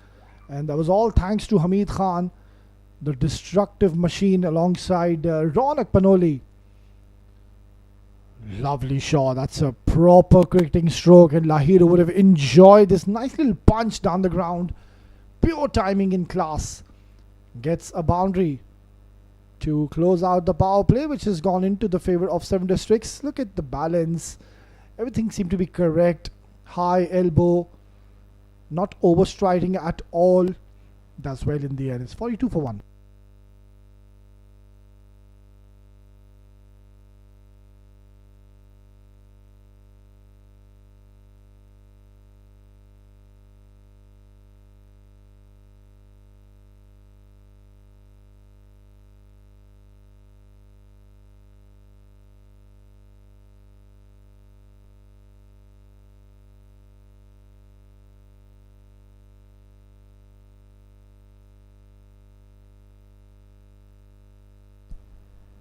And that was all thanks to Hamid Khan, the destructive machine, alongside Ronak Panoli. Lovely shot. That's a proper cricketing stroke. And Lahiru would have enjoyed this nice little punch down the ground. Pure timing in class. Gets a boundary to close out the power play, which has gone into the favor of Seven Districts. Look at the balance. Everything seemed to be correct. High elbow. Not overstriding at all. Does well in the end. It's 42 for 1.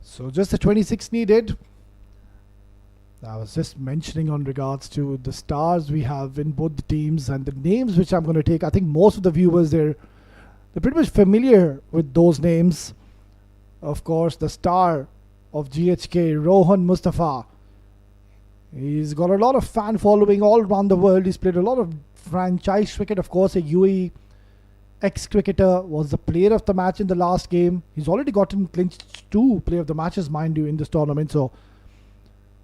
So just the 26 needed. I was just mentioning on regards to the stars we have in both the teams and the names which I'm going to take. I think most of the viewers they're pretty much familiar with those names. Of course, the star of GHK, Rohan Mustafa. He's got a lot of fan following all around the world. He's played a lot of franchise cricket. Of course, a UAE ex-cricketer, was the player of the match in the last game. He's already gotten clinched 2 player of the matches, mind you, in this tournament. So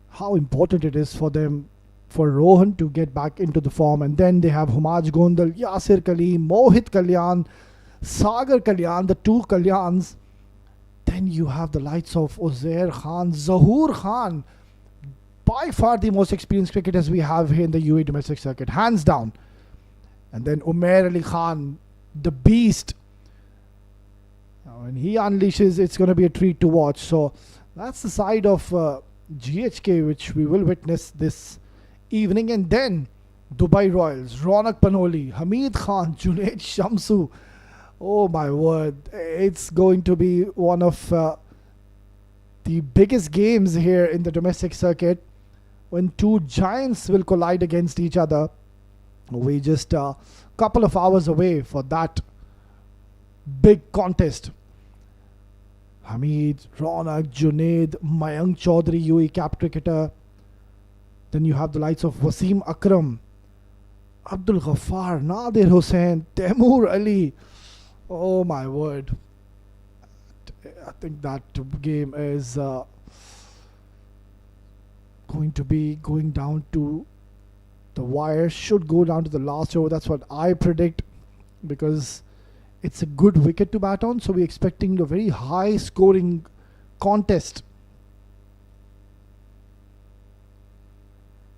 how important it is for them, for Rohan to get back into the form. And then they have Humaj Gondal, Yasir Kaleem, Mohit Kalyan, Sagar Kalyan, the 2 Kalyans. Then you have the likes of Uzair Khan, Zahoor Khan, by far the most experienced cricketers we have here in the UAE domestic circuit, hands down. And then Umair Ali Khan, the beast. When he unleashes, it's going to be a treat to watch. So that's the side of GHK which we will witness this evening. And then Dubai Royals, Ronak Panoli, Hamid Khan, Junaid Shamsu. Oh my word, it's going to be one of the biggest games here in the domestic circuit, when 2 giants will collide against each other. We just couple of hours away for that big contest. Hamid, Ronak, Junaid, Mayank Chaudhary, UAE cap cricketer. Then you have the likes of Wasim Akram, Abdul Ghaffar, Nadir Hussain, Taimur Ali. Oh my word. I think that game is going to be going down to the wire. Should go down to the last over. That's what I predict, because it's a good wicket to bat on. So we're expecting a very high scoring contest.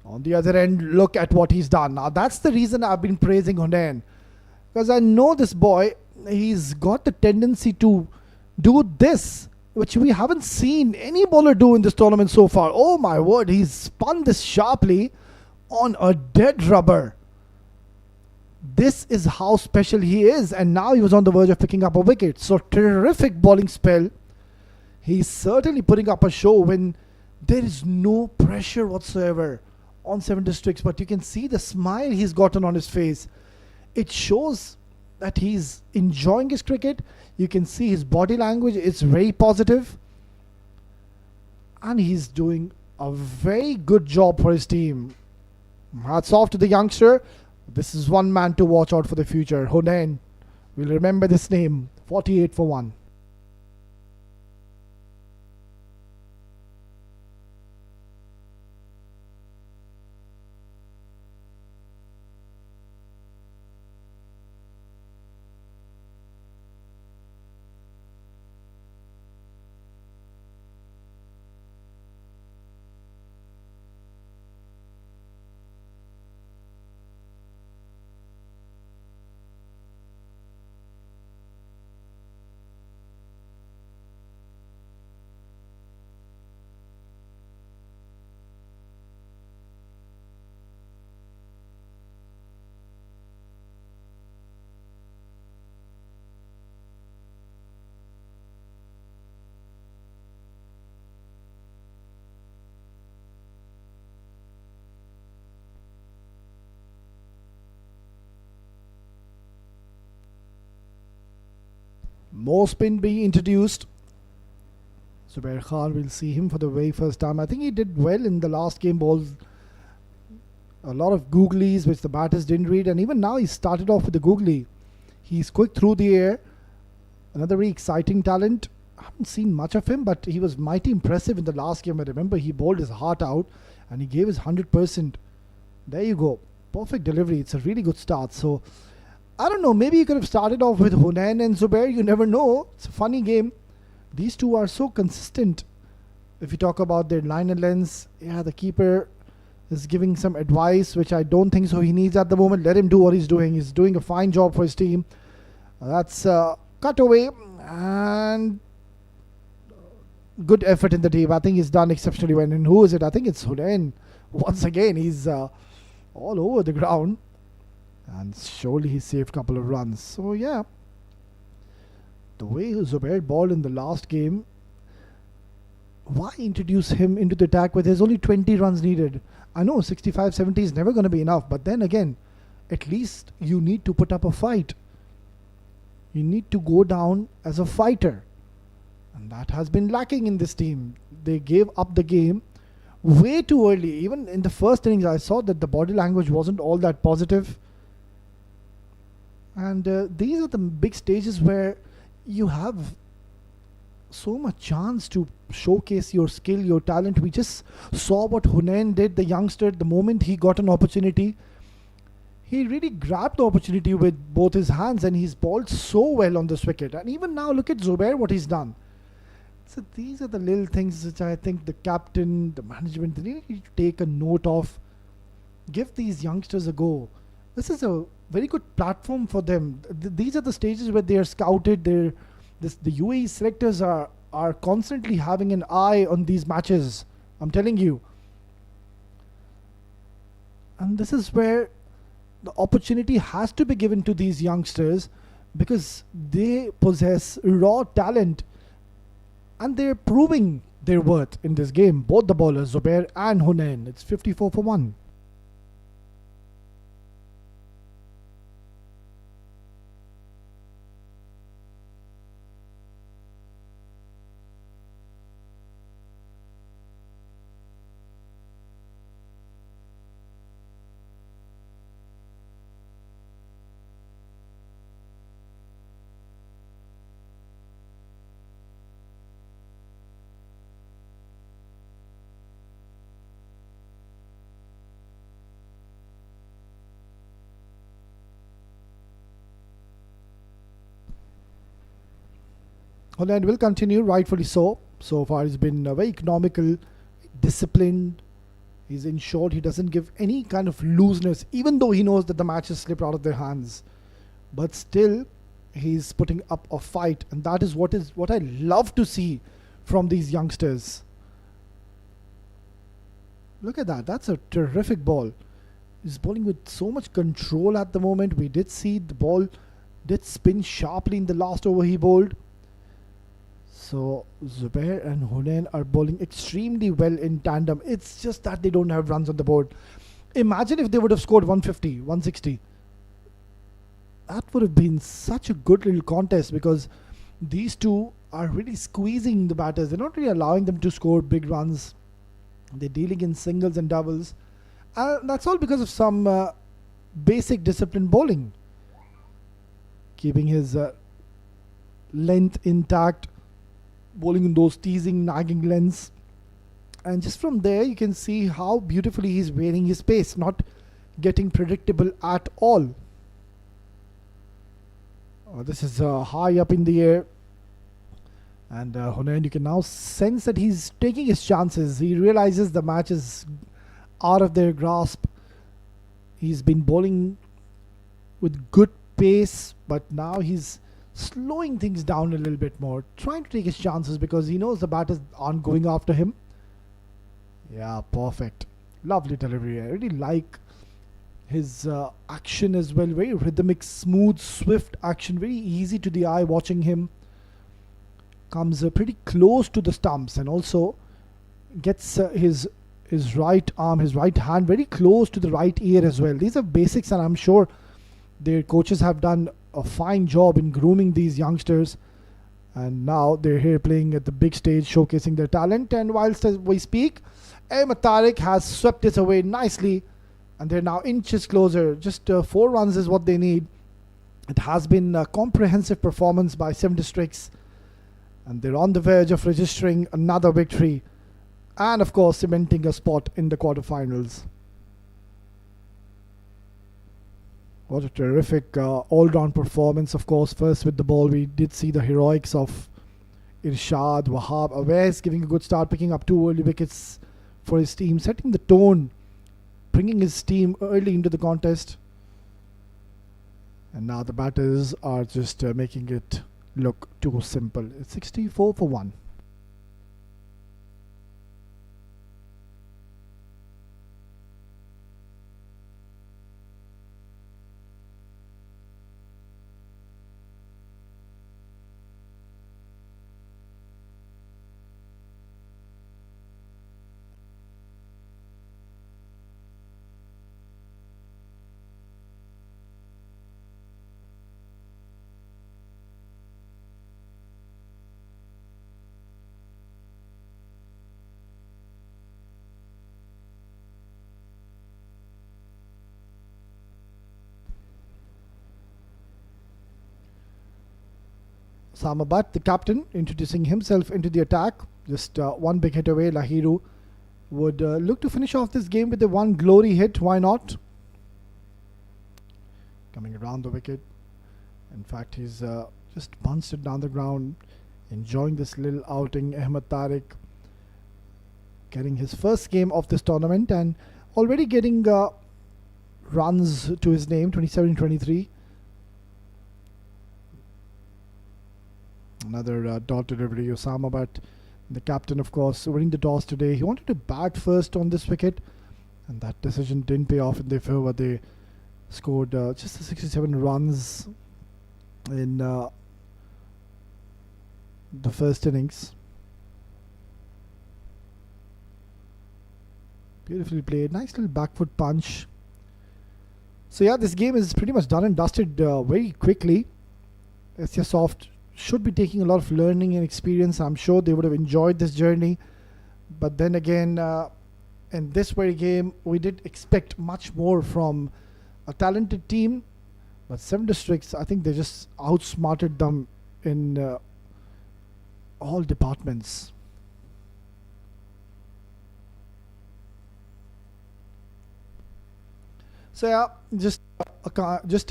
On the other end, look at what he's done. Now that's the reason I've been praising Hunain, because I know this boy, he's got the tendency to do this, which we haven't seen any bowler do in this tournament so far. Oh my word, he's spun this sharply on a dead rubber. This is how special he is, and now he was on the verge of picking up a wicket. So terrific bowling spell. He's certainly putting up a show when there is no pressure whatsoever on Seven Districts, but you can see the smile he's gotten on his face. It shows that he's enjoying his cricket. You can see his body language, it's very positive, and he's doing a very good job for his team. Hats off to the youngster. This is one man to watch out for the future. Hunain, we'll remember this name. 48 for 1. More spin being introduced. Zubair Khan, will see him for the very first time. I think he did well in the last game. Bowled a lot of googlies which the batters didn't read, and even now he started off with the googly. He's quick through the air. Another very exciting talent. I haven't seen much of him, but he was mighty impressive in the last game. I remember he bowled his heart out and he gave his 100%. There you go. Perfect delivery. It's a really good start. So I don't know, maybe you could have started off with Hunain and Zubair. You never know. It's a funny game. These two are so consistent. If you talk about their line and lengths, yeah, the keeper is giving some advice, which I don't think so he needs at the moment. Let him do what he's doing. He's doing a fine job for his team. That's cut away, and good effort in the team. I think he's done exceptionally well. And who is it? I think it's Hunain. Once again, he's all over the ground. And surely he saved a couple of runs. So yeah, the way Zubair bowled in the last game, why introduce him into the attack where there's only 20 runs needed? I know 65, 70 is never going to be enough, but then again, at least you need to put up a fight. You need to go down as a fighter. And that has been lacking in this team. They gave up the game way too early. Even in the first innings, I saw that the body language wasn't all that positive. And these are the big stages where you have so much chance to showcase your skill, your talent. We just saw what Hunain did, the youngster. The moment he got an opportunity, he really grabbed the opportunity with both his hands, and he's bowled so well on this wicket. And even now, look at Zubair, what he's done. So these are the little things which I think the captain, the management, they need to take a note of. Give these youngsters a go. This is a very good platform for them. These are the stages where they are scouted. The UAE selectors are constantly having an eye on these matches. I'm telling you. And this is where the opportunity has to be given to these youngsters, because they possess raw talent and they're proving their worth in this game. Both the bowlers, Zubair and Hunain. It's 54 for 1. Holland will continue, rightfully so. So far he's been very economical, disciplined. He's ensured he doesn't give any kind of looseness, even though he knows that the match has slipped out of their hands. But still, he's putting up a fight, and that is what I love to see from these youngsters. Look at that. That's a terrific ball. He's bowling with so much control at the moment. We did see the ball did spin sharply in the last over he bowled. So Zubair and Hunain are bowling extremely well in tandem. It's just that they don't have runs on the board. Imagine if they would have scored 150, 160. That would have been such a good little contest, because these two are really squeezing the batters. They're not really allowing them to score big runs. They're dealing in singles and doubles. That's all because of some basic discipline bowling. Keeping his length intact, bowling in those teasing, nagging lengths. And just from there, you can see how beautifully he's varying his pace, not getting predictable at all. This is high up in the air. And Hunain, you can now sense that he's taking his chances. He realizes the match is out of their grasp. He's been bowling with good pace, but now he's slowing things down a little bit more, trying to take his chances because he knows the batters aren't going after him. Yeah, perfect. Lovely delivery. I really like his action as well. Very rhythmic, smooth, swift action. Very easy to the eye watching him. Comes pretty close to the stumps, and also gets his right arm, his right hand very close to the right ear as well. These are basics, and I'm sure their coaches have done a fine job in grooming these youngsters. And now they're here playing at the big stage, showcasing their talent. And whilst we speak, Ahmed Tariq has swept this away nicely, and they're now inches closer. Just 4 runs is what they need. It has been a comprehensive performance by 7 districts, and they're on the verge of registering another victory and of course cementing a spot in the quarterfinals. What a terrific all-round performance. Of course, first with the ball we did see the heroics of Irshad, Wahab, Awais giving a good start, picking up 2 early wickets for his team, setting the tone, bringing his team early into the contest. And now the batters are just making it look too simple. It's 64 for 1. Samabat, the captain, introducing himself into the attack. Just 1 big hit away. Lahiru would look to finish off this game with a 1 glory hit. Why not? Coming around the wicket. In fact, he's just punched it down the ground, enjoying this little outing. Ahmed Tariq getting his first game of this tournament and already getting runs to his name, 27-23. Another dot delivery. Osama, but the captain, of course, winning the toss today. He wanted to bat first on this wicket, and that decision didn't pay off in their favor. They scored just 67 runs in the first innings. Beautifully played. Nice little back foot punch. So yeah, this game is pretty much done and dusted very quickly. Esyasoft should be taking a lot of learning and experience. I'm sure they would have enjoyed this journey. But then again, in this very game, we did expect much more from a talented team. But 7 districts, I think they just outsmarted them in all departments. So yeah, just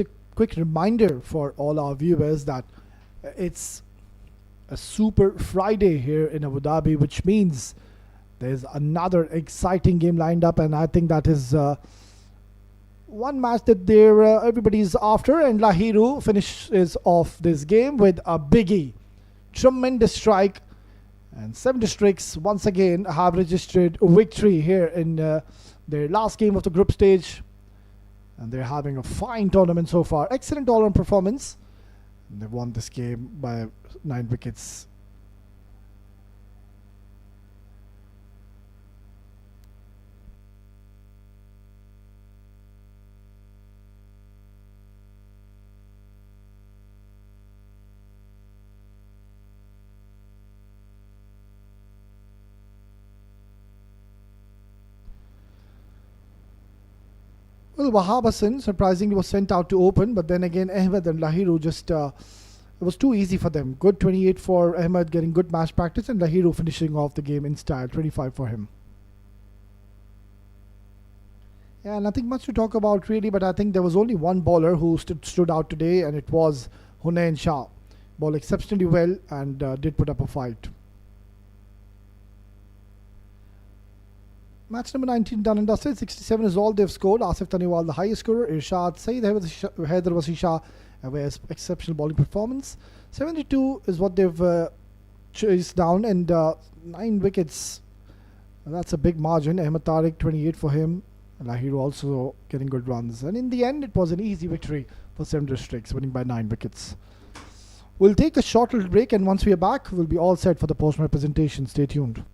a quick reminder for all our viewers that it's a Super Friday here in Abu Dhabi, which means there's another exciting game lined up, and I think that is one match that they're everybody's after, and Lahiru finishes off this game with a biggie. Tremendous strike, and 7 districts once again have registered a victory here in their last game of the group stage, and they're having a fine tournament so far. Excellent all-round performance. They won this game by 9 wickets. Well, Wahab Hassan surprisingly was sent out to open, but then again Ahmed and Lahiru just it was too easy for them. Good 28 for Ahmed, getting good match practice, and Lahiru finishing off the game in style, 25 for him. Yeah, nothing much to talk about really, but I think there was only one bowler who stood out today, and it was Hunain Shah. Bowled exceptionally well and did put up a fight. Match number 19 done and dusted. 67 is all they've scored. Asif Taniwal the highest scorer. Irshad Saeed Haider Wasi with exceptional bowling performance. 72 is what they've chased down, and 9 wickets. That's a big margin. Ahmed Tariq 28 for him. Lahiru also getting good runs. And in the end, it was an easy victory for 7 districts, winning by 9 wickets. We'll take a short little break, and once we are back, we'll be all set for the post-match presentation. Stay tuned.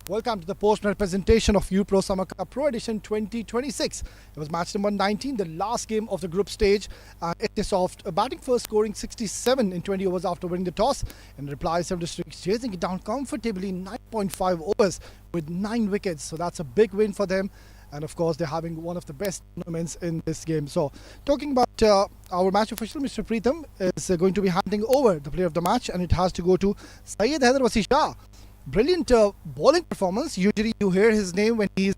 Welcome to the post-match presentation of UPRO Summer Cup Pro Edition 2026. It was match number 19, the last game of the group stage. Esyasoft batting first, scoring 67 in 20 overs after winning the toss. In reply, 7 districts chasing it down comfortably in 9.5 overs with 9 wickets. So that's a big win for them. And of course, they're having one of the best tournaments in this game. So, talking about our match official, Mr. Preetham, is going to be handing over the player of the match, and it has to go to Syed Hyderabadi Shah. Brilliant bowling performance. Usually you hear his name when he's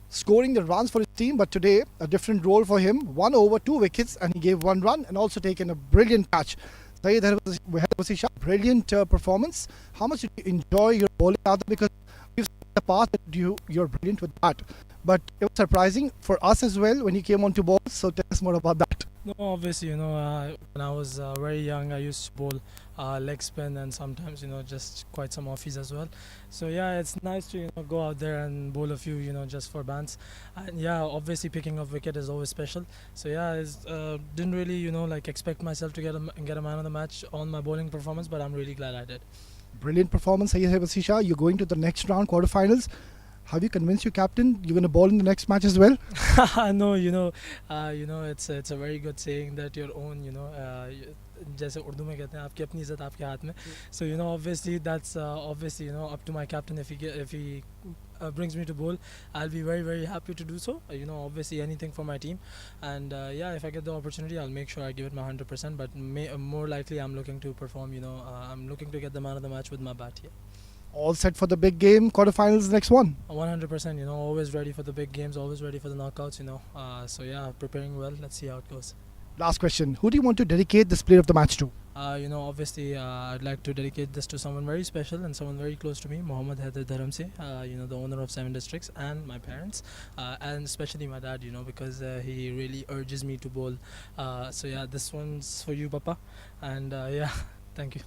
scoring the runs for his team, but today a different role for him. 1 over, 2 wickets, and he gave 1 run and also taken a brilliant catch. Syed Hyderabadi Shah, brilliant performance. How much did you enjoy your bowling out there? Because we've seen in the past that you're brilliant with that. But it was surprising for us as well when you came on to bowl. So tell us more about that. No, obviously, when I was very young, I used to bowl leg spin and sometimes, just quite some offies as well. So yeah, it's nice to go out there and bowl a few, just for bands. And yeah, obviously picking up wicket is always special. So yeah, didn't really, expect myself to get a man of the match on my bowling performance, but I'm really glad I did. Brilliant performance, Syed Hyderabadi Shah. You're going to the next round, quarterfinals. Have you convinced your captain you're going to bowl in the next match as well? No, it's a very good saying that your own, जैसे उर्दू में कहते हैं आपकी अपनी इज़्ज़त आपके हाथ में. So obviously that's obviously up to my captain if he brings me to bowl. I'll be very, very happy to do so. Obviously anything for my team, and yeah, if I get the opportunity, I'll make sure I give it my 100%. But more likely, I'm looking to perform. I'm looking to get the man of the match with my bat here. All set for the big game, quarterfinals, next one. 100%. Always ready for the big games, always ready for the knockouts. So yeah, preparing well. Let's see how it goes. Last question: who do you want to dedicate this player of the match to? Obviously, I'd like to dedicate this to someone very special and someone very close to me, Mohammad Haider Dharamse, the owner of 7 districts, and my parents, and especially my dad, because he really urges me to bowl. So yeah, this one's for you, Papa, and yeah, thank you.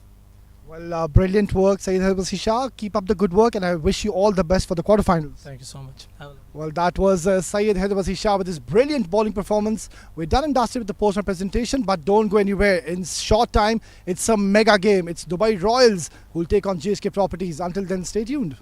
Well, brilliant work, Syed Hyderabadi Shah. Keep up the good work, and I wish you all the best for the quarterfinals. Thank you so much. Well, that was Syed Hyderabadi Shah with his brilliant bowling performance. We're done and dusted with the post-match presentation, but don't go anywhere. In short time, it's a mega game. It's Dubai Royals who will take on GSK Properties. Until then, stay tuned.